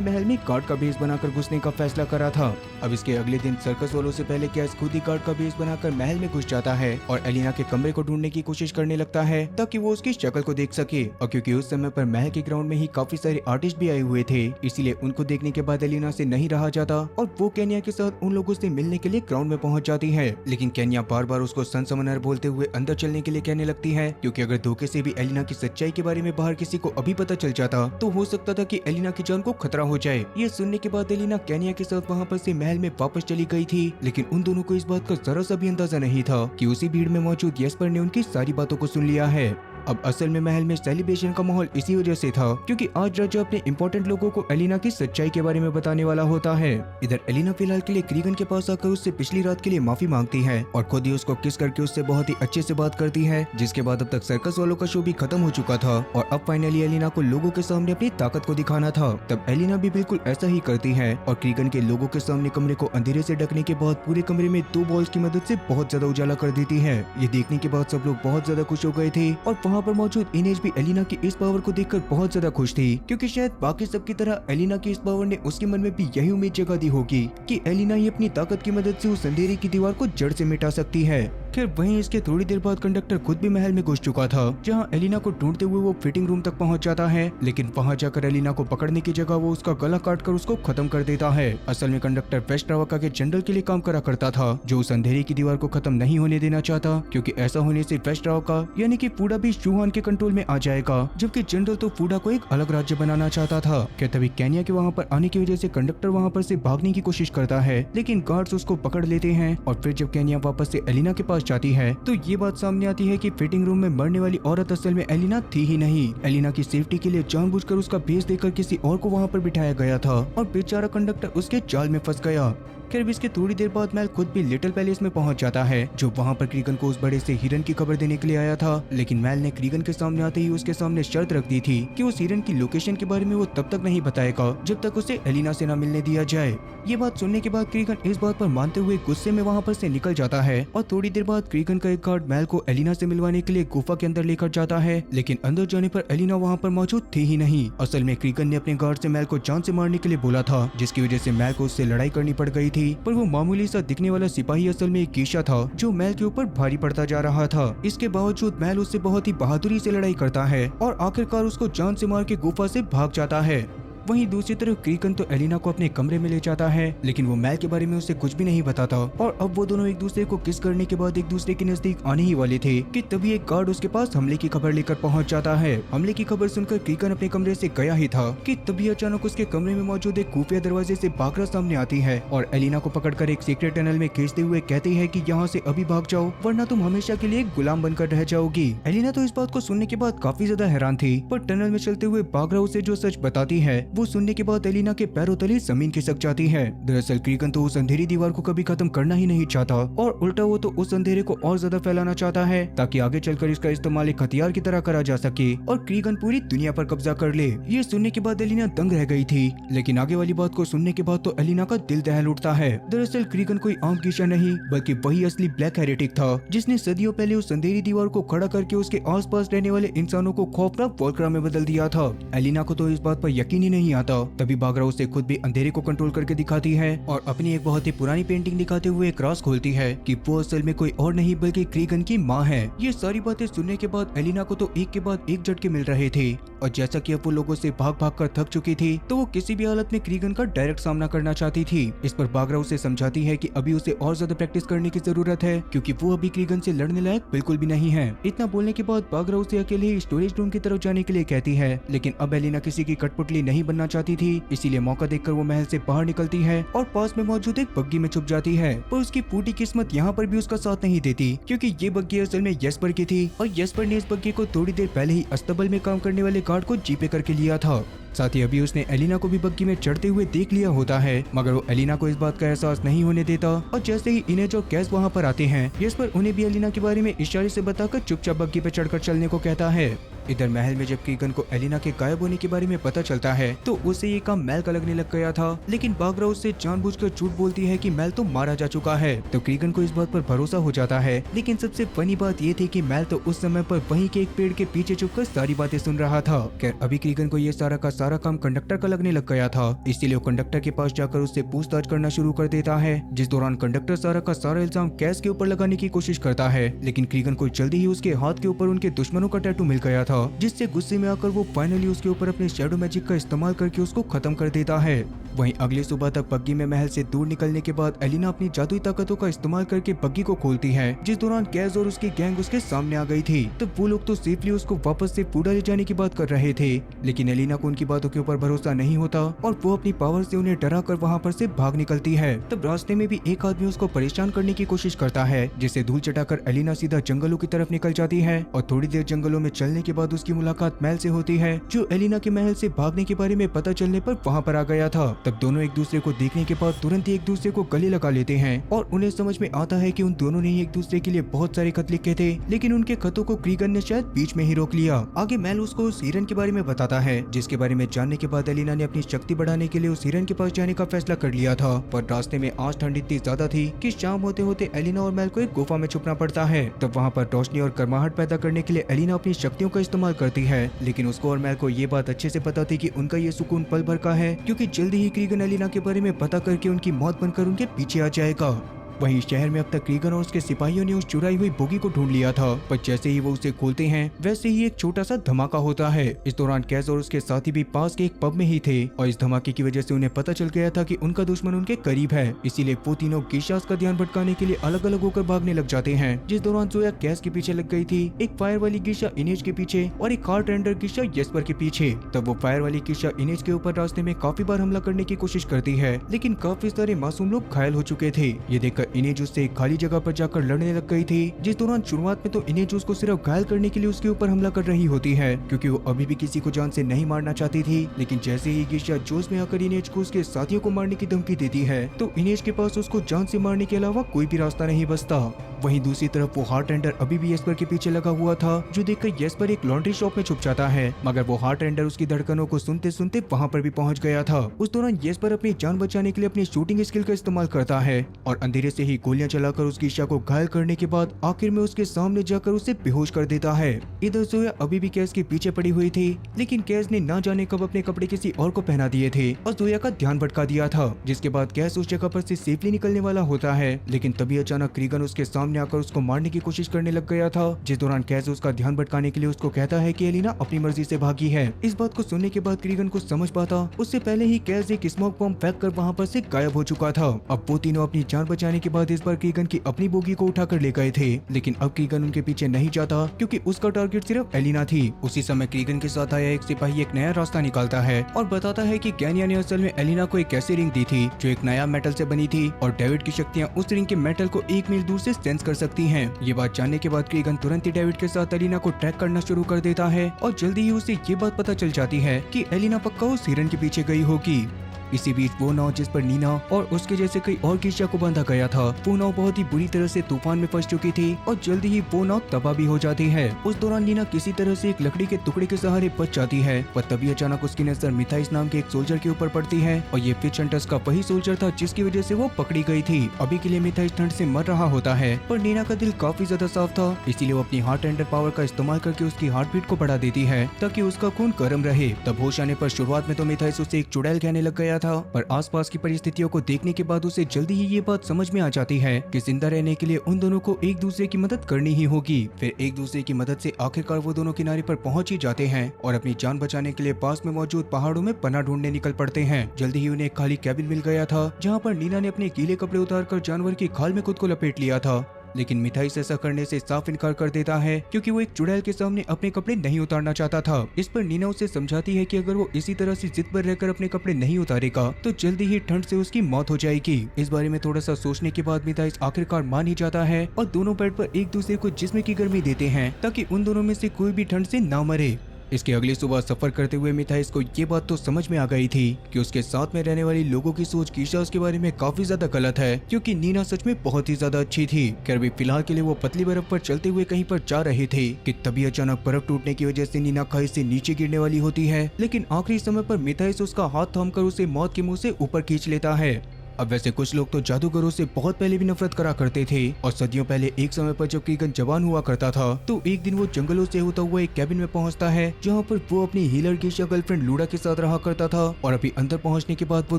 महल में गार्ड का बेस बनाकर घुसने का फैसला करा था। अब इसके अगले दिन सर्कस वालों से पहले कैस खुद ही गार्ड का बेस बनाकर महल में घुस जाता है और एलिना के कमरे को ढूंढने की कोशिश करने लगता है ताकि वो उसकी शक्ल को देख सके। और क्योंकि उस समय पर महल के ग्राउंड में ही काफी सारे आर्टिस्ट भी आए हुए थे, इसीलिए उनको देखने के बाद एलिना से नहीं रहा जाता और वो केन्या के साथ उन लोगों से मिलने के लिए ग्राउंड में पहुंच जाती है। लेकिन केन्या बार बार उसको सन समनर बोलते हुए अंदर चलने के लिए कहने लगती है, क्योंकि अगर धोखे से भी एलिना की सच्चाई के बारे में बाहर किसी को अभी पता चल जाता तो हो सकता था कि एलिना की जान को खतरा हो जाए। ये सुनने के बाद एलिना केन्या के साथ वहाँ पर से महल में वापस चली गई थी, लेकिन उन दोनों को इस बात का जरा सा भी अंदाजा नहीं था कि उसी भीड़ में मौजूद येस्पर ने उनकी सारी बातों को सुन लिया है। अब असल में महल में सेलिब्रेशन का माहौल इसी वजह से था क्योंकि आज राजा अपने इंपॉर्टेंट लोगों को एलिना की सच्चाई के बारे में बताने वाला होता है। इधर एलिना फिलहाल के लिए क्रीगन के पास आकर उससे पिछली रात के लिए माफी मांगती है और खुद ही उसको किस करके उससे बहुत ही अच्छे से बात करती है, जिसके बाद अब तक सर्कस वालों का शो भी खत्म हो चुका था और अब फाइनली एलिना को लोगों के सामने अपनी ताकत को दिखाना था। तब एलिना भी बिल्कुल ऐसा ही करती है और क्रीगन के लोगों के सामने कमरे को अंधेरे से ढकने के बाद पूरे कमरे में 2 बॉल्स की मदद से बहुत ज्यादा उजाला कर देती है। ये देखने के बाद सब लोग बहुत ज्यादा खुश हो गए थे और वहाँ पर मौजूद इनेज भी एलिना की इस पावर को देखकर बहुत ज्यादा खुश थी, क्योंकि शायद बाकी सबकी तरह एलिना की इस पावर ने उसके मन में भी यही उम्मीद जगा दी होगी कि एलिना ही अपनी ताकत की मदद से उस अंधेरे की दीवार को जड़ से मिटा सकती है। खैर वहीं इसके थोड़ी देर बाद कंडक्टर खुद भी महल में घुस चुका था, जहां एलिना को ढूंढते हुए वो फिटिंग रूम तक पहुंच जाता है, लेकिन वहां जाकर एलिना को पकड़ने की जगह वो उसका गला काटकर उसको खत्म कर देता है। असल में कंडक्टर वेस्ट्रावाका के जनरल के लिए काम करा करता था, जो उस अंधेरे की दीवार को खत्म नहीं होने देना चाहता, क्योंकि ऐसा होने से वेस्ट्रावाका यानी कि फूडा भी शूहान के कंट्रोल में आ जाएगा, जबकि जनरल तो फूडा को एक अलग राज्य बनाना चाहता था। क्या तभी केन्या के वहाँ पर आने की वजह से कंडक्टर वहाँ पर से भागने की कोशिश करता है, लेकिन गार्ड्स उसको पकड़ लेते हैं और फिर जब केन्या वापस से एलिना के पास जाती है तो ये बात सामने आती है कि फिटिंग रूम में मरने वाली औरत असल में एलिना थी ही नहीं। एलिना की सेफ्टी के लिए जानबूझकर उसका भेस देकर किसी और को वहाँ पर बिठाया गया था और बेचारा कंडक्टर उसके जाल में फंस गया। खैर इसके थोड़ी देर बाद मैल खुद भी लिटिल पैलेस में पहुंच जाता है, जो वहां पर क्रीगन को उस बड़े से हिरन की खबर देने के लिए आया था, लेकिन मैल ने क्रीगन के सामने आते ही उसके सामने शर्त रख दी थी कि उस हिरन की लोकेशन के बारे में वो तब तक नहीं बताएगा जब तक उसे एलिना से न मिलने दिया जाए। ये बात सुनने के बाद क्रीगन इस बात पर मानते हुए गुस्से में वहाँ पर से निकल जाता है और थोड़ी देर बाद क्रीगन का एक गार्ड मैल को एलिना से मिलवाने के लिए गुफा के अंदर लेकर जाता है, लेकिन अंदर जाने पर एलिना वहाँ पर मौजूद थी ही नहीं। असल में क्रीगन ने अपने गार्ड से मैल को जान से मारने के लिए बोला था, जिसकी वजह से मैल को उससे लड़ाई करनी पड़ गई थी, पर वो मामूली सा दिखने वाला सिपाही असल में एक कीशा था जो मैल के ऊपर भारी पड़ता जा रहा था। इसके बावजूद मैल उससे बहुत ही बहादुरी से लड़ाई करता है और आखिरकार उसको जान से मार के गुफा से भाग जाता है। वहीं दूसरी तरफ क्रीगन तो एलिना को अपने कमरे में ले जाता है, लेकिन वो मैल के बारे में उसे कुछ भी नहीं बताता और अब वो दोनों एक दूसरे को किस करने के बाद एक दूसरे के नजदीक आने ही वाले थे कि तभी एक गार्ड उसके पास हमले की खबर लेकर पहुंच जाता है। हमले की खबर सुनकर क्रीगन अपने कमरे से गया ही था कि तभी अचानक उसके कमरे में मौजूद एक खुफिया दरवाजे से बागरा सामने आती है और एलिना को पकड़कर एक सीक्रेट टनल में खींचते हुए कहती है कि यहाँ से अभी भाग जाओ वरना तुम हमेशा के लिए गुलाम बनकर रह जाओगी। एलिना तो इस बात को सुनने के बाद काफी ज्यादा हैरान थी, पर टनल में चलते हुए बागरा उसे जो सच बताती है वो सुनने के बाद एलिना के पैरों तले जमीन खिसक जाती है। दरअसल क्रीगन तो उस अंधेरी दीवार को कभी खत्म करना ही नहीं चाहता और उल्टा वो तो उस अंधेरे को और ज्यादा फैलाना चाहता है ताकि आगे चलकर इसका इस्तेमाल एक हथियार की तरह करा जा सके और क्रीगन पूरी दुनिया पर कब्जा कर ले। ये सुनने के बाद एलिना दंग रह गई थी, लेकिन आगे वाली बात को सुनने के बाद तो एलिना का दिल दहल उठता है। दरअसल क्रीगन कोई आम कीशा नहीं बल्कि वही असली ब्लैक हेरेटिक था, जिसने सदियों पहले उस अंधेरी दीवार को खड़ा करके उसके आसपास रहने वाले इंसानों को खौफनाक वोल्क्रा में बदल दिया था। एलिना को तो इस बात पर यकीन ही नहीं आता। तभी बागरा उसे खुद भी अंधेरे को कंट्रोल करके दिखाती है और अपनी एक बहुत ही पुरानी पेंटिंग दिखाते हुए एक राज खोलती है कि वो असल में कोई और नहीं बल्कि क्रीगन की माँ है। ये सारी बातें सुनने के बाद एलिना को तो एक के बाद एक झटके मिल रहे थे और जैसा कि अब वो लोगों से भाग भाग कर थक चुकी थी तो वो किसी भी हालत में क्रीगन का डायरेक्ट सामना करना चाहती थी। इस पर बागरा उसे समझाती है कि अभी उसे और ज्यादा प्रैक्टिस करने की जरूरत है क्योंकि वो अभी क्रीगन से लड़ने लायक बिल्कुल भी नहीं है। इतना बोलने के बाद बागरा उसे अकेले ही स्टोरेज रूम की तरफ जाने के लिए कहती है, लेकिन अब एलिना किसी की कठपुतली नहीं बनने बनना चाहती थी, इसीलिए मौका देखकर वो महल से बाहर निकलती है और पास में मौजूद एक बग्गी में छुप जाती है। पर उसकी फूटी किस्मत यहाँ पर भी उसका साथ नहीं देती, क्योंकि ये बग्गी असल में येस्पर की थी और येस्पर ने इस बग्गी को थोड़ी देर पहले ही अस्तबल में काम करने वाले गार्ड को जीपे करके लिया था। साथ ही अभी उसने एलिना को भी बग्गी में चढ़ते हुए देख लिया होता है, मगर वो एलिना को इस बात का एहसास नहीं होने देता और जैसे ही इनेज और कैस वहाँ पर आते हैं, येस्पर उन्हें भी एलिना के बारे में इशारे से बताकर चुपचाप बग्गी पे चढ़कर चलने को कहता है। इधर महल में जब क्रीगन को एलिना के गायब होने के बारे में पता चलता है तो उसे ये काम मेल का लगने लग गया था, लेकिन बागरा उससे जानबूझकर झूठ बोलती है कि मेल तो मारा जा चुका है। तो क्रीगन को इस बात पर भरोसा हो जाता है, लेकिन सबसे फनी बात ये थी कि मेल तो उस समय पर वहीं के एक पेड़ के पीछे छुपकर सारी बातें सुन रहा था। खैर अभी क्रीगन को ये सारा का सारा काम कंडक्टर का लगने लग गया था, इसीलिए वो कंडक्टर के पास जाकर उससे पूछताछ करना शुरू कर देता है, जिस दौरान कंडक्टर सारा का सारा इल्जाम कैस के ऊपर लगाने की कोशिश करता है। लेकिन क्रीगन को जल्दी ही उसके हाथ के ऊपर उनके दुश्मनों का टैटू मिल गया था, जिससे गुस्से में आकर वो फाइनली उसके ऊपर अपने शैडो मैजिक का इस्तेमाल करके उसको खत्म कर देता है। वहीं अगली सुबह तक बग्गी में महल से दूर निकलने के बाद एलिना अपनी जादुई ताकतों का इस्तेमाल करके बग्गी को खोलती है, जिस दौरान कैस और उसकी गैंग उसके सामने आ गई थी। तब वो लोग तो सेफली उसको वापस से पूडा ले जाने की बात कर रहे थे, लेकिन एलिना को उनकी बातों के ऊपर भरोसा नहीं होता और वो अपनी पावर से उन्हें डरा कर वहाँ पर से भाग निकलती है। तब रास्ते में भी एक आदमी उसको परेशान करने की कोशिश करता है, जिससे धूल चटाकर एलिना सीधा जंगलों की तरफ निकल जाती है और थोड़ी देर जंगलों में चलने के बाद उसकी मुलाकात मेल से होती है, जो एलिना के महल से भागने के बारे में पता चलने पर वहाँ पर आ गया था। तब दोनों एक दूसरे को देखने के बाद तुरंत ही एक दूसरे को गले लगा लेते हैं और उन्हें समझ में आता है कि उन दोनों ने एक दूसरे के लिए बहुत सारे खत लिखे थे, लेकिन उनके खतों को क्रीगन ने शायद बीच में ही रोक लिया। आगे मेल उसको उस हिरन के बारे में बताता है, जिसके बारे में जानने के बाद एलिना ने अपनी शक्ति बढ़ाने के लिए उस हिरन के पास जाने का फैसला कर लिया था। पर रास्ते में आज ठंड इतनी ज्यादा थी कि शाम होते होते एलिना और मेल को एक गुफा में छुपना पड़ता है। तब वहाँ पर रोशनी और गर्माहट पैदा करने के लिए एलिना अपनी शक्तियों का इस्तेमाल करती है, लेकिन उसको और मेल को ये बात अच्छे से पता थी कि उनका ये सुकून पल भर का है, क्योंकि जल्दी ही क्रीगन एलिना के बारे में पता करके उनकी मौत बनकर उनके पीछे आ जाएगा। वहीं शहर में अब तक क्रीगन और उसके सिपाहियों ने उस चुराई हुई बोगी को ढूंढ लिया था, पर जैसे ही वो उसे खोलते हैं वैसे ही एक छोटा सा धमाका होता है। इस दौरान कैस और उसके साथी भी पास के एक पब में ही थे और इस धमाके की वजह से उन्हें पता चल गया था कि उनका दुश्मन उनके करीब है, इसीलिए वो तीनों गेशास का ध्यान भटकाने के लिए अलग अलग होकर भागने लग जाते हैं। जिस दौरान जोया कैस के पीछे लग गई थी, एक फायर वाली गेशा इनेज के पीछे और एक हार्ट रेंडर गेशा येस्पर के पीछे। तब वो फायर वाली गेशा इनेज के ऊपर रास्ते में काफी बार हमला करने की कोशिश करती है, लेकिन काफी सारे मासूम लोग घायल हो चुके थे। ये देखकर इनेज उससे खाली जगह पर जाकर लड़ने लग गई थी, जिस दौरान शुरुआत में तो इनेज उसको सिर्फ घायल करने के लिए उसके ऊपर हमला कर रही होती है, क्योंकि वो अभी भी किसी को जान से नहीं मारना चाहती थी। लेकिन जैसे ही गेशा जोश में आकर इनेज को उसके साथियों को मारने की धमकी देती है, तो इनेज के पास उसको जान से मारने के अलावा कोई भी रास्ता नहीं बचता। वहीं दूसरी तरफ वो हार्ट रेंडर अभी भी येस्पर के पीछे लगा हुआ था, जो देखकर येस्पर एक लॉन्ड्री शॉप में छुप जाता है, मगर वो हार्ट रेंडर उसकी धड़कनों को सुनते सुनते वहाँ पर भी पहुँच गया था। उस दौरान येस्पर अपनी जान बचाने के लिए अपनी शूटिंग स्किल का इस्तेमाल करता है और अंधेरे से ही गोलियां चलाकर उस गेशा को घायल करने के बाद आखिर में उसके सामने जाकर उसे बेहोश कर देता है। इधर जोया अभी भी कैस के पीछे पड़ी हुई थी, लेकिन कैस ने ना जाने कब अपने कपड़े किसी और को पहना दिए थे और जोया का ध्यान भटका दिया था, जिसके बाद कैस उस जगह पर से सेफली निकलने वाला होता है। लेकिन तभी अचानक क्रीगन उसके सामने आकर उसको मारने की कोशिश करने लग गया था, जिस दौरान कैस उसका ध्यान भटकाने के लिए उसको कहता है कि एलिना अपनी मर्जी से भागी है। इस बात को सुनने के बाद क्रीगन को समझ पाता उससे पहले ही कैस एक स्मोक बम फेंक कर वहाँ पर से गायब हो चुका था। अब वो तीनों अपनी जान बचाने के बाद इस बार क्रीगन की अपनी बोगी को उठाकर ले गए थे, लेकिन अब क्रीगन उनके पीछे नहीं जाता, क्योंकि उसका टारगेट सिर्फ एलिना थी। उसी समय क्रीगन के साथ आया एक सिपाही एक नया रास्ता निकालता है और बताता है कि गैनिया ने असल में एलिना को एक ऐसी रिंग दी थी जो एक नया मेटल से बनी थी और डेविड की शक्तियाँ उस रिंग के मेटल को 1 मील दूर से सेंस कर सकती हैं। ये बात जानने के बाद क्रीगन तुरंत ही डेविड के साथ एलिना को ट्रैक करना शुरू कर देता है और जल्दी ही उसे ये बात पता चल जाती है कि एलिना पक्का उस हिरन के पीछे गई होगी। इसी बीच वो नाव जिस पर नीना और उसके जैसे कई और गेशा को बांधा गया था, वो नाव बहुत ही बुरी तरह से तूफान में फंस चुकी थी और जल्दी ही वो नाव तबाह भी हो जाती है। उस दौरान नीना किसी तरह से एक लकड़ी के टुकड़े के सहारे बच जाती है, पर तभी अचानक उसकी नजर मिथाइस नाम के एक सोल्जर के ऊपर पड़ती है और ये फिश हंटर्स का वही सोल्जर था जिसकी वजह से वो पकड़ी गई थी। अभी के लिए मिथाइस ठंड से मर रहा होता है, पर नीना का दिल काफी ज्यादा साफ था, इसीलिए वो अपनी हार्ट रेंडर पावर का इस्तेमाल करके उसकी हार्ट बीट को बढ़ा देती है ताकि उसका खून गर्म रहे। तब होश आने पर शुरुआत में तो मिथाइस उससे एक चुड़ैल कहने लग गया था, पर आसपास की परिस्थितियों को देखने के बाद उसे जल्दी ही ये बात समझ में आ जाती है कि जिंदा रहने के लिए उन दोनों को एक दूसरे की मदद करनी ही होगी। फिर एक दूसरे की मदद से आखिरकार वो दोनों किनारे पर पहुंच ही जाते हैं और अपनी जान बचाने के लिए पास में मौजूद पहाड़ों में पनाह ढूंढने निकल पड़ते हैं। जल्दी ही उन्हें एक खाली कैबिन मिल गया था, जहाँ पर नीना ने अपने गीले कपड़े उतारकर जानवर की खाल में खुद को लपेट लिया था। लेकिन मिथाइस ऐसा करने से साफ इनकार कर देता है क्योंकि वो एक चुड़ैल के सामने अपने कपड़े नहीं उतारना चाहता था। इस पर नीना उसे समझाती है कि अगर वो इसी तरह से जिद पर रहकर अपने कपड़े नहीं उतारेगा तो जल्दी ही ठंड से उसकी मौत हो जाएगी। इस बारे में थोड़ा सा सोचने के बाद मिथाइस आखिरकार मान ही जाता है और दोनों बेड पर एक दूसरे को जिस्म की गर्मी देते हैं ताकि उन दोनों में से कोई भी ठंड से ना मरे। इसके अगली सुबह सफर करते हुए मिथाइस को ये बात तो समझ में आ गई थी कि उसके साथ में रहने वाली लोगों की सोच कीशा उसके बारे में काफी ज्यादा गलत है, क्योंकि नीना सच में बहुत ही ज्यादा अच्छी थी। खैर भी फिलहाल के लिए वो पतली बर्फ पर चलते हुए कहीं पर जा रहे थे कि तभी अचानक बर्फ टूटने की वजह से नीना खाई से नीचे गिरने वाली होती है, लेकिन आखिरी समय पर मिथाइस उसका हाथ थामकर उसे मौत के मुंह से ऊपर खींच लेता है। अब वैसे कुछ लोग तो जादूगरों से बहुत पहले भी नफरत करा करते थे और सदियों पहले एक समय पर जब कीगन जवान हुआ करता था तो एक दिन वो जंगलों से होता हुआ एक कैबिन में पहुंचता है जहां पर वो अपनी हीलर गेशिया गर्लफ्रेंड लूडा के साथ रहा करता था। और अभी अंदर पहुंचने के बाद वो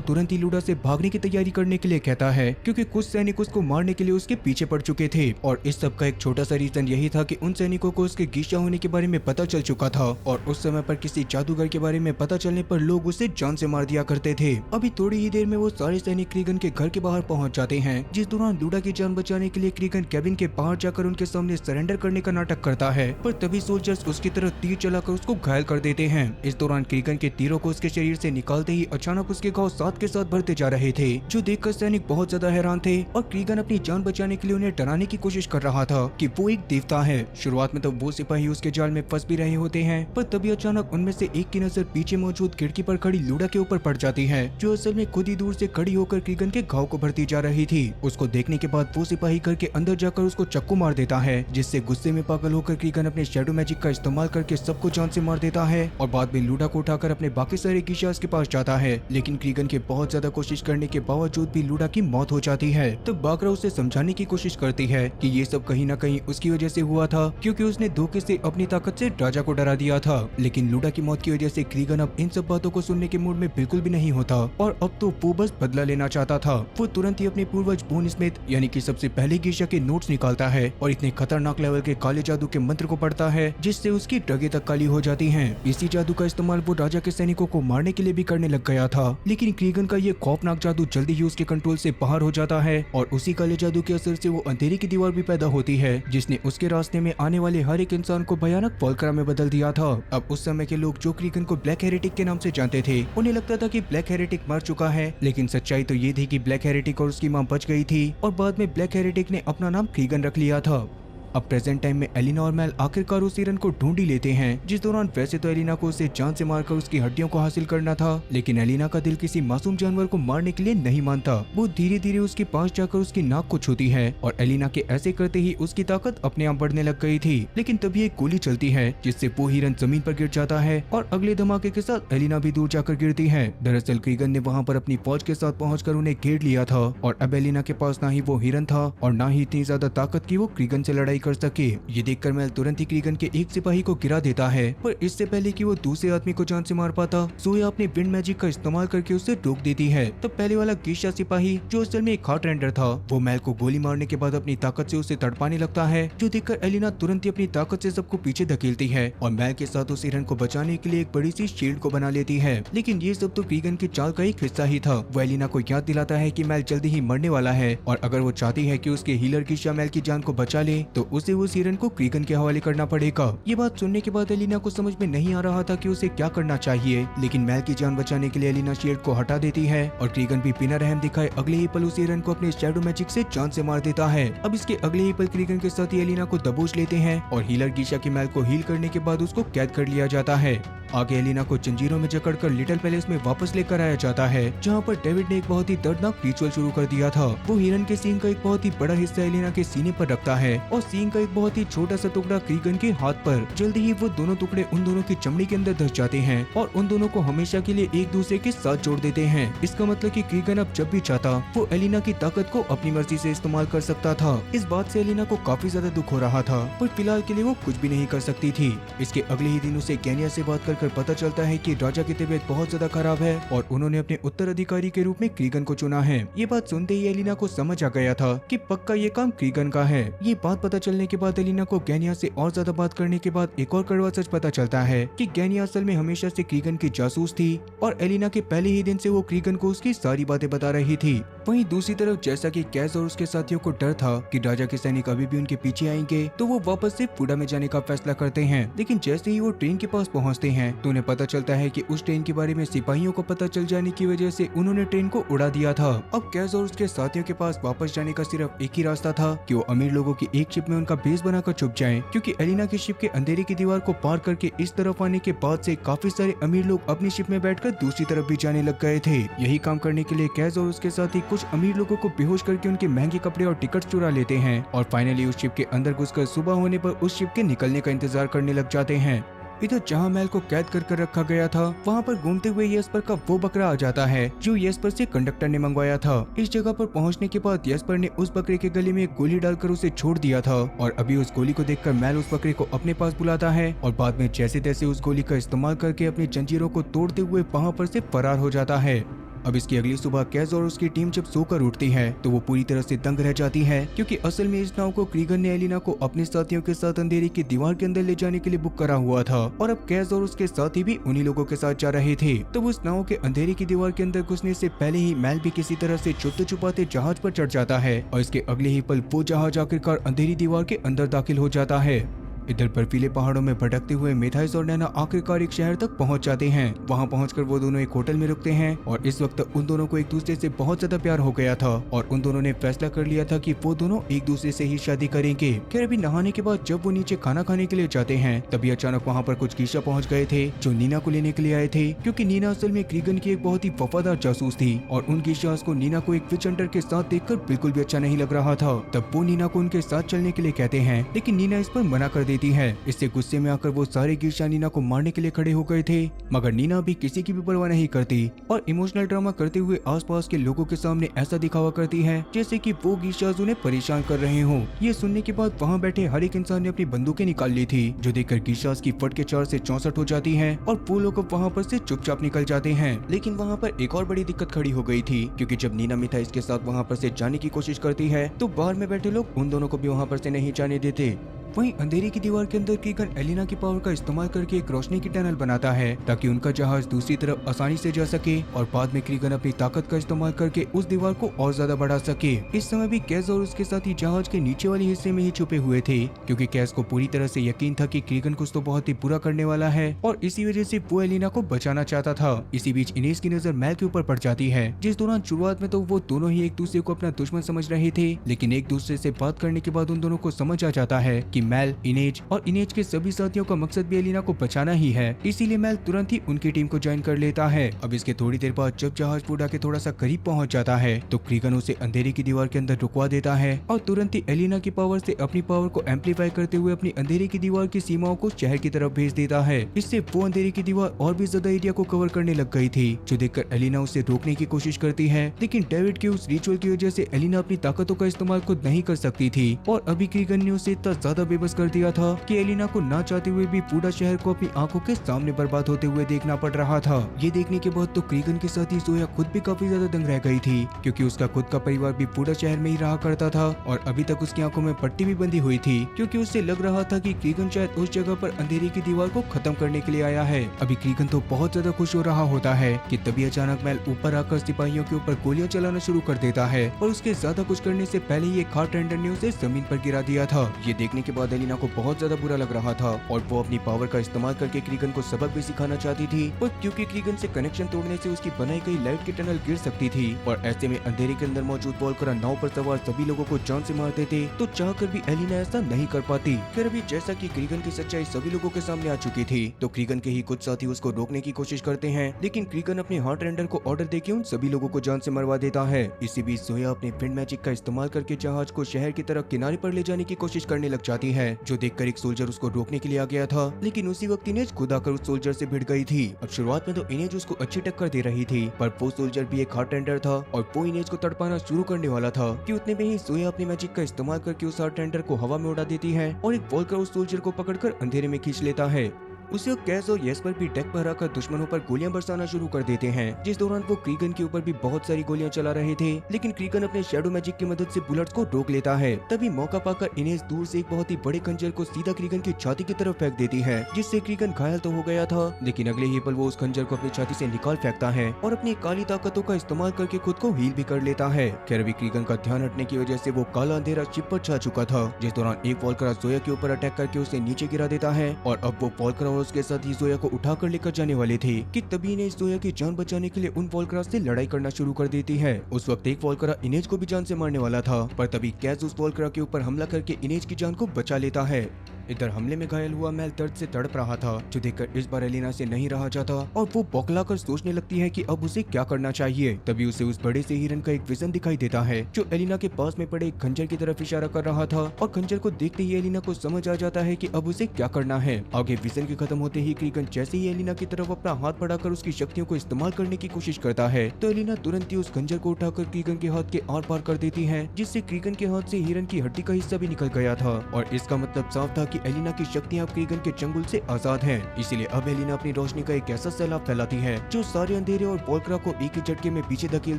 तुरंत ही लूडा से भागने की तैयारी करने के लिए कहता है क्योंकि कुछ सैनिक उसको मारने के लिए उसके पीछे पड़ चुके थे। और इस सब का एक छोटा सा रीजन यही था कि उन सैनिकों को उसके गेशिया होने के बारे में पता चल चुका था और उस समय पर किसी जादूगर के बारे में पता चलने पर लोग उसे जान से मार दिया करते थे। अभी थोड़ी ही देर में वो सारे सैनिक क्रीगन के घर के बाहर पहुंच जाते हैं, जिस दौरान लूडा की जान बचाने के लिए क्रीगन कैबिन के बाहर जाकर उनके सामने सरेंडर करने का नाटक करता है, पर तभी सोल्जर्स उसकी तरफ तीर चलाकर उसको घायल कर देते हैं। इस दौरान क्रीगन के तीरों को उसके शरीर से निकालते ही अचानक उसके घाव साथ के साथ बढ़ते जा रहे थे, जो देखकर सैनिक बहुत ज्यादा हैरान थे और क्रीगन अपनी जान बचाने के लिए उन्हें डराने की कोशिश कर रहा था कि वो एक देवता है। शुरुआत में तो वो सिपाही उसके जाल में फंस भी रहे होते हैं, पर तभी अचानक उनमें से एक की नजर पीछे मौजूद खिड़की पर खड़ी लूडा के ऊपर पड़ जाती है, जो असल में खुद ही दूर से खड़ी होकर क्रीगन के घाव को भरती जा रही थी। उसको देखने के बाद वो सिपाही घर के अंदर जाकर उसको चक्कू मार देता है, जिससे गुस्से में पागल होकर क्रीगन अपने शैडो मैजिक का इस्तेमाल करके सबको जान से मार देता है और बाद में लूडा को उठाकर अपने बाकी सारे गिशास के पास जाता है। लेकिन क्रीगन के बहुत ज्यादा कोशिश करने के बावजूद भी लूडा की मौत हो जाती है। तब बाकरा उसे समझाने की कोशिश करती है कि ये सब कहीं न कहीं उसकी वजह से हुआ था, क्योंकि उसने धोखे से अपनी ताकत से राजा को डरा दिया था। लेकिन लूडा की मौत की वजह से क्रीगन अब इन सब बातों को सुनने के मूड में बिल्कुल भी नहीं होता और अब तो वो बस बदला लेना चाहता था। वो तुरंत ही अपने पूर्वज बोन स्मिथ यानी कि सबसे पहले गिशा के नोट्स निकालता है और इतने खतरनाक लेवल के काले जादू के मंत्र को पढ़ता है जिससे उसकी ड्रगें तक काली हो जाती हैं। इसी जादू का इस्तेमाल वो राजा के सैनिकों को मारने के लिए भी करने लग गया था, लेकिन क्रीगन का ये खौफनाक जादू जल्दी ही उसके कंट्रोल से बाहर हो जाता है और उसी काले जादू के असर से वो अंधेरे की दीवार भी पैदा होती है, जिसने उसके रास्ते में आने वाले हर एक इंसान को भयानक वोल्क्रा में बदल दिया था। अब उस समय के लोग जो क्रीगन को ब्लैक हेरेटिक के नाम से जानते थे, उन्हें लगता था कि ब्लैक हेरेटिक मर चुका है, लेकिन सच्चाई तो ये थी कि ब्लैक हेरेटिक और उसकी मां बच गई थी और बाद में ब्लैक हेरेटिक ने अपना नाम क्रीगन रख लिया था। अब प्रेजेंट टाइम में एलिना और मैल आखिरकार उस हिरन को ढूंढ ही लेते हैं, जिस दौरान वैसे तो एलिना को उसे जान से मारकर उसकी हड्डियों को हासिल करना था, लेकिन एलिना का दिल किसी मासूम जानवर को मारने के लिए नहीं मानता। वो धीरे धीरे उसके पास जाकर उसकी नाक को छूती है और एलिना के ऐसे करते ही उसकी ताकत अपने आप बढ़ने लग गई थी। लेकिन तभी एक गोली चलती है जिससे वो हिरन जमीन पर गिर जाता है और अगले धमाके के साथ एलिना भी दूर जाकर गिरती है। दरअसल क्रीगन ने वहाँ पर अपनी फौज के साथ पहुँच उन्हें घेर लिया था और अब एलिना के पास ना ही वो हिरन था और ना ही इतनी ज्यादा ताकत की वो क्रीगन से लड़ाई कर सके। ये देखकर मैल तुरंत ही क्रीगन के एक सिपाही को गिरा देता है, पर इससे पहले कि वो दूसरे आदमी को जान से मार पाता, सोया अपने विंड मैजिक का इस्तेमाल करके उसे रोक देती है। तब पहले वाला गिशा सिपाही, जो असल में एक हार्ट रेंडर था, वो मैल को गोली मारने के बाद अपनी ताकत से उसे तड़पाने लगता है, जो देखकर एलिना तुरंत ही अपनी ताकत से सबको पीछे धकेलती है और मैल के साथ उस हिरन को बचाने के लिए एक बड़ी सी शील्ड को बना लेती है। लेकिन ये सब तो क्रीगन की चाल का एक हिस्सा ही था। वो एलिना को याद दिलाता है कि मैल जल्दी ही मरने वाला है और अगर वो चाहती है कि उसके हीलर गिशा मैल की जान को बचा ले तो उसे उस हिरन को क्रीगन के हवाले करना पड़ेगा। ये बात सुनने के बाद एलिना को समझ में नहीं आ रहा था कि उसे क्या करना चाहिए, लेकिन मैल की जान बचाने के लिए एलिना शील्ड को हटा देती है और क्रीगन भी बिना रहम दिखाए अगले ही पल उस हिरन को अपने शैडो मैजिक से जान से मार देता है। अब इसके अगले ही पल क्रीगन के साथ ही एलिना को दबोच लेते हैं और हीलर गिशा की मैल को हील करने के बाद उसको कैद कर लिया जाता है। आगे एलिना को जंजीरों में जकड़कर लिटिल पैलेस में वापस लेकर आया जाता है, जहाँ पर डेविड ने एक बहुत ही दर्दनाक रिचुअल शुरू कर दिया था। वो हिरन के सींग का एक बहुत ही बड़ा हिस्सा एलिना के सीने पर रखता है और सींग का एक बहुत ही छोटा सा टुकड़ा क्रीगन के हाथ पर। जल्दी ही वो दोनों टुकड़े उन दोनों की चमड़ी के अंदर धस जाते हैं और उन दोनों को हमेशा के लिए एक दूसरे के साथ जोड़ देते हैं। इसका मतलब कि क्रीगन अब जब भी चाहता वो एलिना की ताकत को अपनी मर्जी से इस्तेमाल कर सकता था। इस बात से एलिना को काफी ज्यादा दुख हो रहा था, पर फिलहाल के लिए वो कुछ भी नहीं कर सकती थी। इसके अगले ही दिन उसे गैनिया से बात कर पता चलता है कि राजा की तबीयत बहुत ज्यादा खराब है और उन्होंने अपने उत्तराधिकारी के रूप में क्रीगन को चुना है। ये बात सुनते ही एलिना को समझ आ गया था कि पक्का ये काम क्रीगन का है। ये बात पता चलने के बाद एलिना को गैनिया से और ज्यादा बात करने के बाद एक और कड़वा सच पता चलता है कि गैनिया असल में हमेशा से क्रीगन की जासूस थी और एलिना के पहले ही दिन से वो क्रीगन को उसकी सारी बातें बता रही थी। वहीं दूसरी तरफ जैसा कि कैस और उसके साथियों को डर था कि राजा के सैनिक अभी भी उनके पीछे आएंगे, तो वो वापस से फूडा में जाने का फैसला करते हैं। लेकिन जैसे ही वो ट्रेन के पास पहुंचते हैं तो उन्हें पता चलता है कि उस ट्रेन के बारे में सिपाहियों को पता चल जाने की वजह से उन्होंने ट्रेन को उड़ा दिया था। अब कैस और उसके साथियों के पास वापस जाने का सिर्फ एक ही रास्ता था कि वो अमीर लोगों की एक शिप में उनका बेस बनाकर छुप जाएं, क्योंकि एलिना की शिप के अंधेरे की दीवार को पार करके इस तरफ आने के बाद से काफी सारे अमीर लोग अपनी शिप में बैठकर दूसरी तरफ भी जाने लग गए थे। यही काम करने के लिए कैस और उसके साथी कुछ अमीर लोगों को बेहोश करके उनके महंगे कपड़े और टिकट चुरा लेते हैं और फाइनली उस शिप के अंदर घुसकर सुबह होने पर उस शिप के निकलने का इंतजार करने लग जाते हैं। इधर जहां महल को कैद कर रखा गया था वहां पर घूमते हुए येस्पर का वो बकरा आ जाता है जो येस्पर से कंडक्टर ने मंगवाया था। इस जगह पर पहुंचने के बाद येस्पर ने उस बकरे के गले में एक गोली डालकर उसे छोड़ दिया था और अभी उस गोली को देखकर महल उस बकरे को अपने पास बुलाता है और बाद में जैसे तैसे उस गोली का इस्तेमाल करके अपनी जंजीरों को तोड़ते हुए वहां पर से फरार हो जाता है। अब इसकी अगली सुबह कैस और उसकी टीम जब सोकर उठती है तो वो पूरी तरह से दंग रह जाती है, क्योंकि असल में इस नाव को क्रीगन ने एलिना को अपने साथियों के साथ अंधेरे की दीवार के अंदर ले जाने के लिए बुक करा हुआ था और अब कैस और उसके साथी भी उन्हीं लोगों के साथ जा रहे थे। तो उस नाव के अंधेरे की दीवार के अंदर घुसने से पहले ही मैल भी किसी तरह से छुपते छुपाते जहाज पर चढ़ जाता है और इसके अगले ही पल वो जहाज आखिरकार अंधेरी दीवार के अंदर दाखिल हो जाता है। इधर बर्फीले पहाड़ों में भटकते हुए मेथाइस और नैना आखिरकार एक शहर तक पहुंच जाते हैं। वहां पहुंचकर वो दोनों एक होटल में रुकते हैं और इस वक्त उन दोनों को एक दूसरे से बहुत ज्यादा प्यार हो गया था और उन दोनों ने फैसला कर लिया था कि वो दोनों एक दूसरे से ही शादी करेंगे। खैर अभी नहाने के बाद जब वो नीचे खाना खाने के लिए जाते हैं तभी अचानक वहाँ पर कुछ कीशा पहुँच गए थे जो नीना को लेने के लिए आए थे, क्योंकि नीना असल में क्रीगन की एक बहुत ही वफादार जासूस थी और उन कीशास को नीना को एक विच हंटर के साथ देखकर बिल्कुल भी अच्छा नहीं लग रहा था। तब वो नीना को उनके साथ चलने के लिए कहते हैं, लेकिन नीना इस पर मना कर देती है। इससे गुस्से में आकर वो सारे गिरशा नीना को मारने के लिए खड़े हो गए थे, मगर नीना भी किसी की भी परवाह नहीं करती और इमोशनल ड्रामा करते हुए आसपास के लोगों के सामने ऐसा दिखावा करती है जैसे कि वो गिरशाज उन्हें परेशान कर रहे हो। ये सुनने के बाद वहाँ बैठे हर एक इंसान ने अपनी बंदूकें निकाल ली थी, जो देखकर गिरशाज की फट के 4 से 64 हो जाती है और वो लोग अब वहाँ पर से चुपचाप निकल जाते हैं। लेकिन वहाँ पर एक और बड़ी दिक्कत खड़ी हो गई थी, क्योंकि जब नीना मिथा इसके साथ वहाँ पर से जाने की कोशिश करती है तो बाहर में बैठे लोग उन दोनों को भी वहाँ पर से नहीं जाने देते। वहीं अंधेरे की दीवार के अंदर क्रीगन एलिना की पावर का इस्तेमाल करके एक रोशनी की टनल बनाता है ताकि उनका जहाज दूसरी तरफ आसानी से जा सके और बाद में क्रीगन अपनी ताकत का इस्तेमाल करके उस दीवार को और ज्यादा बढ़ा सके। इस समय भी कैस और उसके साथी जहाज के नीचे वाले हिस्से में ही छुपे हुए थे, क्योंकि कैस को पूरी तरह से यकीन था कि क्रीगन कुछ तो बहुत ही बुरा करने वाला है और इसी वजह से वो एलिना को बचाना चाहता था। इसी बीच इनेस की नजर मैल के ऊपर पड़ जाती है, जिस दौरान शुरुआत में तो वो दोनों ही एक दूसरे को अपना दुश्मन समझ रहे थे, लेकिन एक दूसरे से बात करने के बाद उन दोनों को समझ आ जाता है कि मैल, इनेज और इनेज के सभी साथियों का मकसद भी एलिना को बचाना ही है। इसीलिए मैल तुरंत ही उनकी टीम को ज्वाइन कर लेता है। अब इसके थोड़ी देर बाद जब जहाज फूडा के थोड़ा सा करीब पहुंच जाता है तो क्रीगन उसे अंधेरे की दीवार के अंदर रुकवा देता है और तुरंत ही एलिना की पावर से अपनी पावर को एम्पलीफाई करते हुए अपनी अंधेरे की दीवार की सीमाओं को शहर की तरफ भेज देता है। इससे वो अंधेरे की दीवार और भी ज्यादा एरिया को कवर करने लग गई थी, जो देखकर एलिना उसे रोकने की कोशिश करती है, लेकिन डेविड के उस रिचुअल की वजह से एलिना अपनी ताकतों का इस्तेमाल खुद नहीं कर सकती थी और अभी क्रीगन ने उसे इतना ज्यादा बेबस कर दिया था कि एलिना को ना चाहते हुए भी पूरा शहर को अपनी आंखों के सामने बर्बाद होते हुए देखना पड़ रहा था। ये देखने के बाद तो क्रीगन के साथ ही सोया खुद भी काफी ज्यादा दंग रह गई थी, क्योंकि उसका खुद का परिवार भी पूरा शहर में ही रहा करता था और अभी तक उसकी आंखों में पट्टी भी बंधी हुई थी, क्योंकि उससे लग रहा था कि क्रीगन शायद उस जगह पर अंधेरे की दीवार को खत्म करने के लिए आया है। अभी क्रीगन तो बहुत ज्यादा खुश हो रहा होता है कि तभी अचानक मैल ऊपर आकर सिपाहियों के ऊपर गोलियां चलाना शुरू कर देता है और उसके ज्यादा कुछ करने से पहले ही एक हार्ट टेंडर ने उसे जमीन पर गिरा दिया था। ये देखने के बाद एलिना को बहुत ज्यादा बुरा लग रहा था और वो अपनी पावर का इस्तेमाल करके क्रीगन को सबक भी सिखाना चाहती थी, और क्योंकि क्रीगन से कनेक्शन तोड़ने से उसकी बनाई गई लाइट की टनल गिर सकती थी और ऐसे में अंधेरे के अंदर मौजूद वॉल्कर नाव पर सवार सभी लोगों को जान से मार देते, तो चाहकर भी एलिना ऐसा नहीं कर पाती। फिर अभी जैसा कि क्रीगन की सच्चाई सभी लोगों के सामने आ चुकी थी तो क्रीगन के ही कुछ साथी उसको रोकने की कोशिश करते हैं, लेकिन क्रीगन अपने हार्ट रेंडर को ऑर्डर देके उन सभी लोगों को जान से मरवा देता है। इसी बीच सोया अपने विंड मैजिक का इस्तेमाल करके जहाज को शहर की तरफ किनारे पर ले जाने की कोशिश करने लग जाती है, जो देखकर एक सोल्जर उसको रोकने के लिए आ गया था, लेकिन उसी वक्त इनेज खुद आकर उस सोल्जर से भिड़ गई थी। अब शुरुआत में तो इनेज उसको अच्छी टक्कर दे रही थी, पर वो सोल्जर भी एक हार्ट टेंडर था और वो इनेज को तड़पाना शुरू करने वाला था कि उतने में ही सोया अपने मैजिक का इस्तेमाल करके उस हार्ट टेंडर को हवा में उड़ा देती है और एक वॉल्कर उस सोल्जर को पकड़कर अंधेरे में खींच लेता है। उसे कैस और येस्पर भी डेक पर आकर दुश्मनों पर गोलियां बरसाना शुरू कर देते हैं, जिस दौरान वो क्रीगन के ऊपर भी बहुत सारी गोलियां चला रहे थे, लेकिन क्रीगन अपने शैडो मैजिक की मदद से बुलेट्स को रोक लेता है। तभी मौका पाकर इनेस दूर से एक बहुत ही बड़े खंजर को सीधा क्रीगन की छाती की तरफ फेंक देती है, जिससे क्रीगन घायल तो हो गया था, लेकिन अगले ही पल वो उस खंजर को अपनी छाती से निकाल फेंकता है और अपनी काली ताकतों का इस्तेमाल करके खुद को हील भी कर लेता है। खैर अभी क्रीगन का ध्यान हटने की वजह से वो काला अंधेरा शिप पर छा चुका था, जिस दौरान एक वॉल्करा जोया के ऊपर अटैक करके उसे नीचे गिरा देता है और अब वो वॉल्करा और उसके साथ ही जोया को उठाकर लेकर जाने वाले थे कि तभी इनेस जोया की जान बचाने के लिए उन वॉल्करा से लड़ाई करना शुरू कर देती है। उस वक्त एक वॉल्करा इनेज को भी जान से मारने वाला था, पर तभी कैस उस वॉल्करा के ऊपर हमला करके इनेज की जान को बचा लेता है। इधर हमले में घायल हुआ मेल दर्द से तड़प रहा था, जो देखकर इस बार एलिना से नहीं रहा जाता और वो बौखलाकर सोचने लगती है कि अब उसे क्या करना चाहिए। तभी उसे उस बड़े से हिरन का एक विजन दिखाई देता है, जो एलिना के पास में पड़े एक खंजर की तरफ इशारा कर रहा था और खंजर को देखते ही एलिना को समझ आ जाता है कि अब उसे क्या करना है। आगे विजन के खत्म होते ही क्रीगन जैसे ही एलिना की तरफ अपना हाथ बढ़ाकर उसकी शक्तियों को इस्तेमाल करने की कोशिश करता है, तो एलिना तुरंत ही उस खंजर को उठाकर क्रीगन के हाथ के आर पार कर देती है, जिससे क्रीगन के हाथ से हिरन की हड्डी का हिस्सा भी निकल गया था। और इसका मतलब साफ था कि एलिना की शक्तियां अब क्रीगन के चंगुल से आजाद हैं। इसीलिए अब एलिना अपनी रोशनी का एक ऐसा सैलाब फैलाती है जो सारे अंधेरे और वॉल्करा को एक ही झटके में पीछे धकेल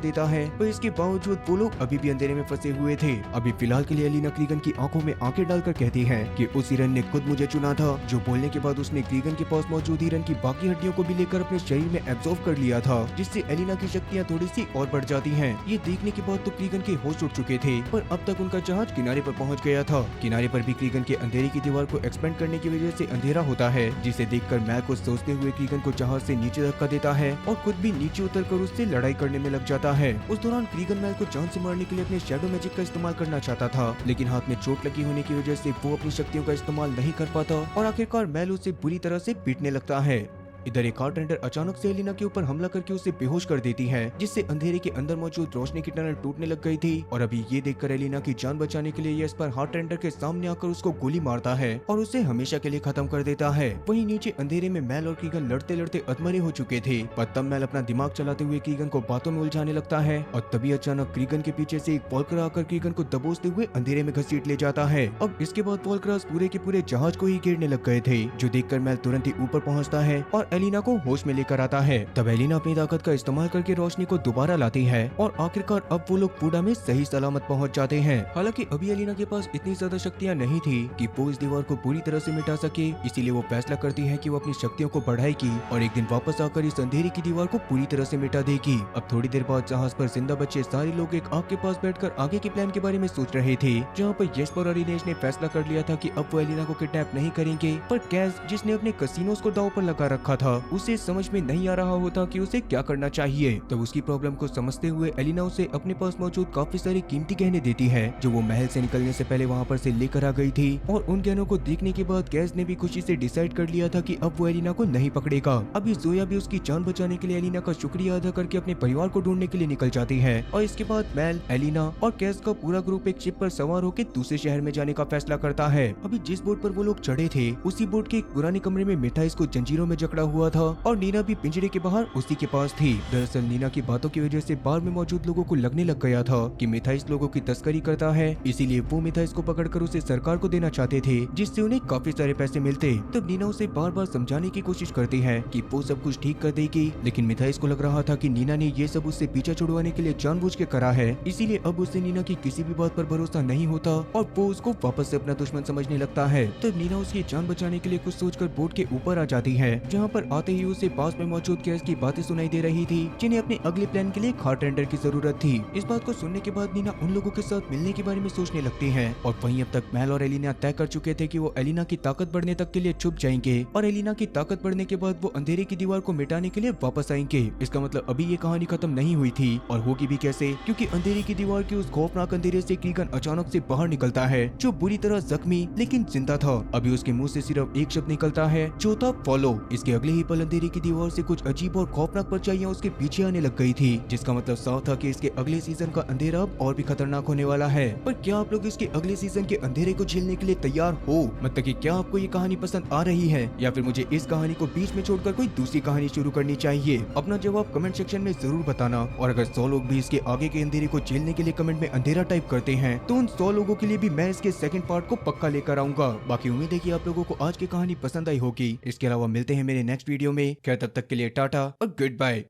देता है, पर इसके बावजूद वो लोग अभी भी अंधेरे में फंसे हुए थे। अभी फिलहाल के लिए एलिना क्रीगन की आंखों में आंखें डालकर कहती है कि उस हिरन ने खुद मुझे चुना था, जो बोलने के बाद उसने क्रीगन के पास मौजूद हिरन की बाकी हड्डियों को भी लेकर अपने शरीर में एब्जॉर्ब कर लिया था, जिससे एलिना की शक्तियाँ थोड़ी सी और बढ़ जाती है। ये देखने के बाद तो क्रीगन के होश उड़ चुके थे, पर अब तक उनका जहाज किनारे पर पहुँच गया था। किनारे पर भी क्रीगन के अंधेरे की दीवार को एक्सपेंड करने की वजह से अंधेरा होता है, जिसे देखकर मैल को सोचते हुए क्रीगन को जहाज से नीचे धक्का देता है और खुद भी नीचे उतरकर उससे लड़ाई करने में लग जाता है। उस दौरान क्रीगन मैल को जान से मारने के लिए अपने शैडो मैजिक का इस्तेमाल करना चाहता था, लेकिन हाथ में चोट लगी होने की वजह से वो अपनी शक्तियों का इस्तेमाल नहीं कर पाता और आखिरकार मैल उसे बुरी तरह से पीटने लगता है। इधर एक हार्ट टेंडर अचानक से एलिना के ऊपर हमला करके उसे बेहोश कर देती है, जिससे अंधेरे के अंदर मौजूद रोशनी की टनल टूटने लग गई थी। और अभी ये देखकर एलिना की जान बचाने के लिए येस्पर हार्ट टेंडर के सामने आकर उसको गोली मारता है और उसे हमेशा के लिए खत्म कर देता है। वहीं नीचे अंधेरे में मैल और क्रीगन लड़ते लड़ते अधमरे हो चुके थे, पर तब मैल अपना दिमाग चलाते हुए क्रीगन को बातों में उलझाने लगता है और तभी अचानक क्रीगन के पीछे से एक वॉल्करा आकर क्रीगन को दबोचते हुए अंधेरे में घसीट ले जाता है। अब इसके बाद वॉल्करास पूरे के पूरे जहाज को ही घेरने लग गए थे, जो देखकर मैल तुरंत ही ऊपर पहुंचता है और एलिना को होश में लेकर आता है। तब एलिना अपनी ताकत का इस्तेमाल करके रोशनी को दोबारा लाती है और आखिरकार अब वो लोग पूडा में सही सलामत पहुंच जाते हैं। हालांकि अभी एलिना के पास इतनी ज्यादा शक्तियां नहीं थी कि वो इस दीवार को पूरी तरह से मिटा सके, इसीलिए वो फैसला करती है कि वो अपनी शक्तियों को बढ़ाएगी और एक दिन वापस आकर इस अंधेरी की दीवार को पूरी तरह से मिटा देगी। अब थोड़ी देर बाद जहाज पर जिंदा बचे सारे लोग एक आग के पास बैठकर आगे के प्लान के बारे में सोच रहे थे, जहाँ पर येस्पर और इनेज ने फैसला कर लिया था कि अब वो एलिना को किडनैप नहीं करेंगे, पर कैस जिसने अपने कसिनोज को दांव पर लगा रखा था, उसे समझ में नहीं आ रहा होता कि उसे क्या करना चाहिए। तब उसकी प्रॉब्लम को समझते हुए एलिना उसे अपने पास मौजूद काफी सारे कीमती गहने देती है, जो वो महल से निकलने से पहले वहाँ पर से लेकर आ गई थी। और उन गहनों को देखने के बाद कैस ने भी खुशी से डिसाइड कर लिया था कि अब वो एलिना को नहीं पकड़ेगा। अभी जोया भी उसकी जान बचाने के लिए एलिना का शुक्रिया अदा करके अपने परिवार को ढूंढने के लिए निकल जाती है। और इसके बाद मैल, एलिना और कैस का पूरा ग्रुप एक शिप पर सवार होकर दूसरे शहर में जाने का फैसला करता है। अभी जिस बोट पर वो लोग चढ़े थे, उसी बोट के एक पुराने कमरे में मिठाइस को जंजीरों में जकड़ा हुआ था और नीना भी पिंजरे के बाहर उसी के पास थी। दरअसल नीना की बातों की वजह से बार में मौजूद लोगों को लगने लग गया था कि मिठाइस लोगों की तस्करी करता है, इसीलिए वो मिठाइस को पकड़कर उसे सरकार को देना चाहते थे, जिससे उन्हें काफी सारे पैसे मिलते। तब नीना उसे बार बार समझाने की कोशिश करती है कि वो सब कुछ ठीक कर देगी, लेकिन मिठाइस को लग रहा था कि नीना ने ये सब उससे पीछा छुड़वाने के लिए जानबूझ के करा है, इसीलिए अब उसे नीना की किसी भी बात पर भरोसा नहीं होता और वो उसको वापस से अपना दुश्मन समझने लगता है। तब नीना उसकी जान बचाने के लिए कुछ सोचकर बोट के ऊपर आ जाती है, जहाँ पर आते ही उसे पास में मौजूद कैस की बातें सुनाई दे रही थी, जिन्हें अपने अगले प्लान के लिए हार्ट टेंडर की जरूरत थी। इस बात को सुनने के बाद नीना उन लोगों के साथ मिलने के बारे में सोचने लगती है और वहीं अब तक मैल और एलिना तय कर चुके थे कि वो एलिना की ताकत बढ़ने तक के लिए छुप जाएंगे और एलिना की ताकत बढ़ने के बाद वो अंधेरे की दीवार को मिटाने के लिए वापस आएंगे। इसका मतलब अभी ये कहानी खत्म नहीं हुई थी, और होगी भी कैसे, क्योंकि अंधेरे की दीवार के उस खौफनाक अंधेरे से क्रीगन अचानक से बाहर निकलता है, जो बुरी तरह जख्मी लेकिन जिंदा था। अभी उसके मुंह से सिर्फ एक शब्द निकलता है, जो था फॉलो। इसके अगले अगले ही पल अंधेरे की दीवार से कुछ अजीब और खौफनाक परछाइयां उसके पीछे आने लग गई थी, जिसका मतलब साफ था कि इसके अगले सीजन का अंधेरा अब और भी खतरनाक होने वाला है। पर क्या आप लोग इसके अगले सीजन के अंधेरे को झेलने के लिए तैयार हो? मतलब कि क्या आपको ये कहानी पसंद आ रही है या फिर मुझे इस कहानी को बीच में छोड़कर कोई दूसरी कहानी शुरू करनी चाहिए? अपना जवाब कमेंट सेक्शन में जरूर बताना। और अगर 100 लोग भी इसके आगे के अंधेरे को झेलने के लिए कमेंट में अंधेरा टाइप करते हैं तो उन 100 लोगों के लिए भी मैं इसके सेकंड पार्ट को पक्का लेकर आऊंगा। बाकी उम्मीद है कि आप लोगों को आज की कहानी पसंद आई होगी। इसके अलावा मिलते हैं मेरे नेक्स्ट वीडियो में। खैर तब तक के लिए टाटा और गुड बाय।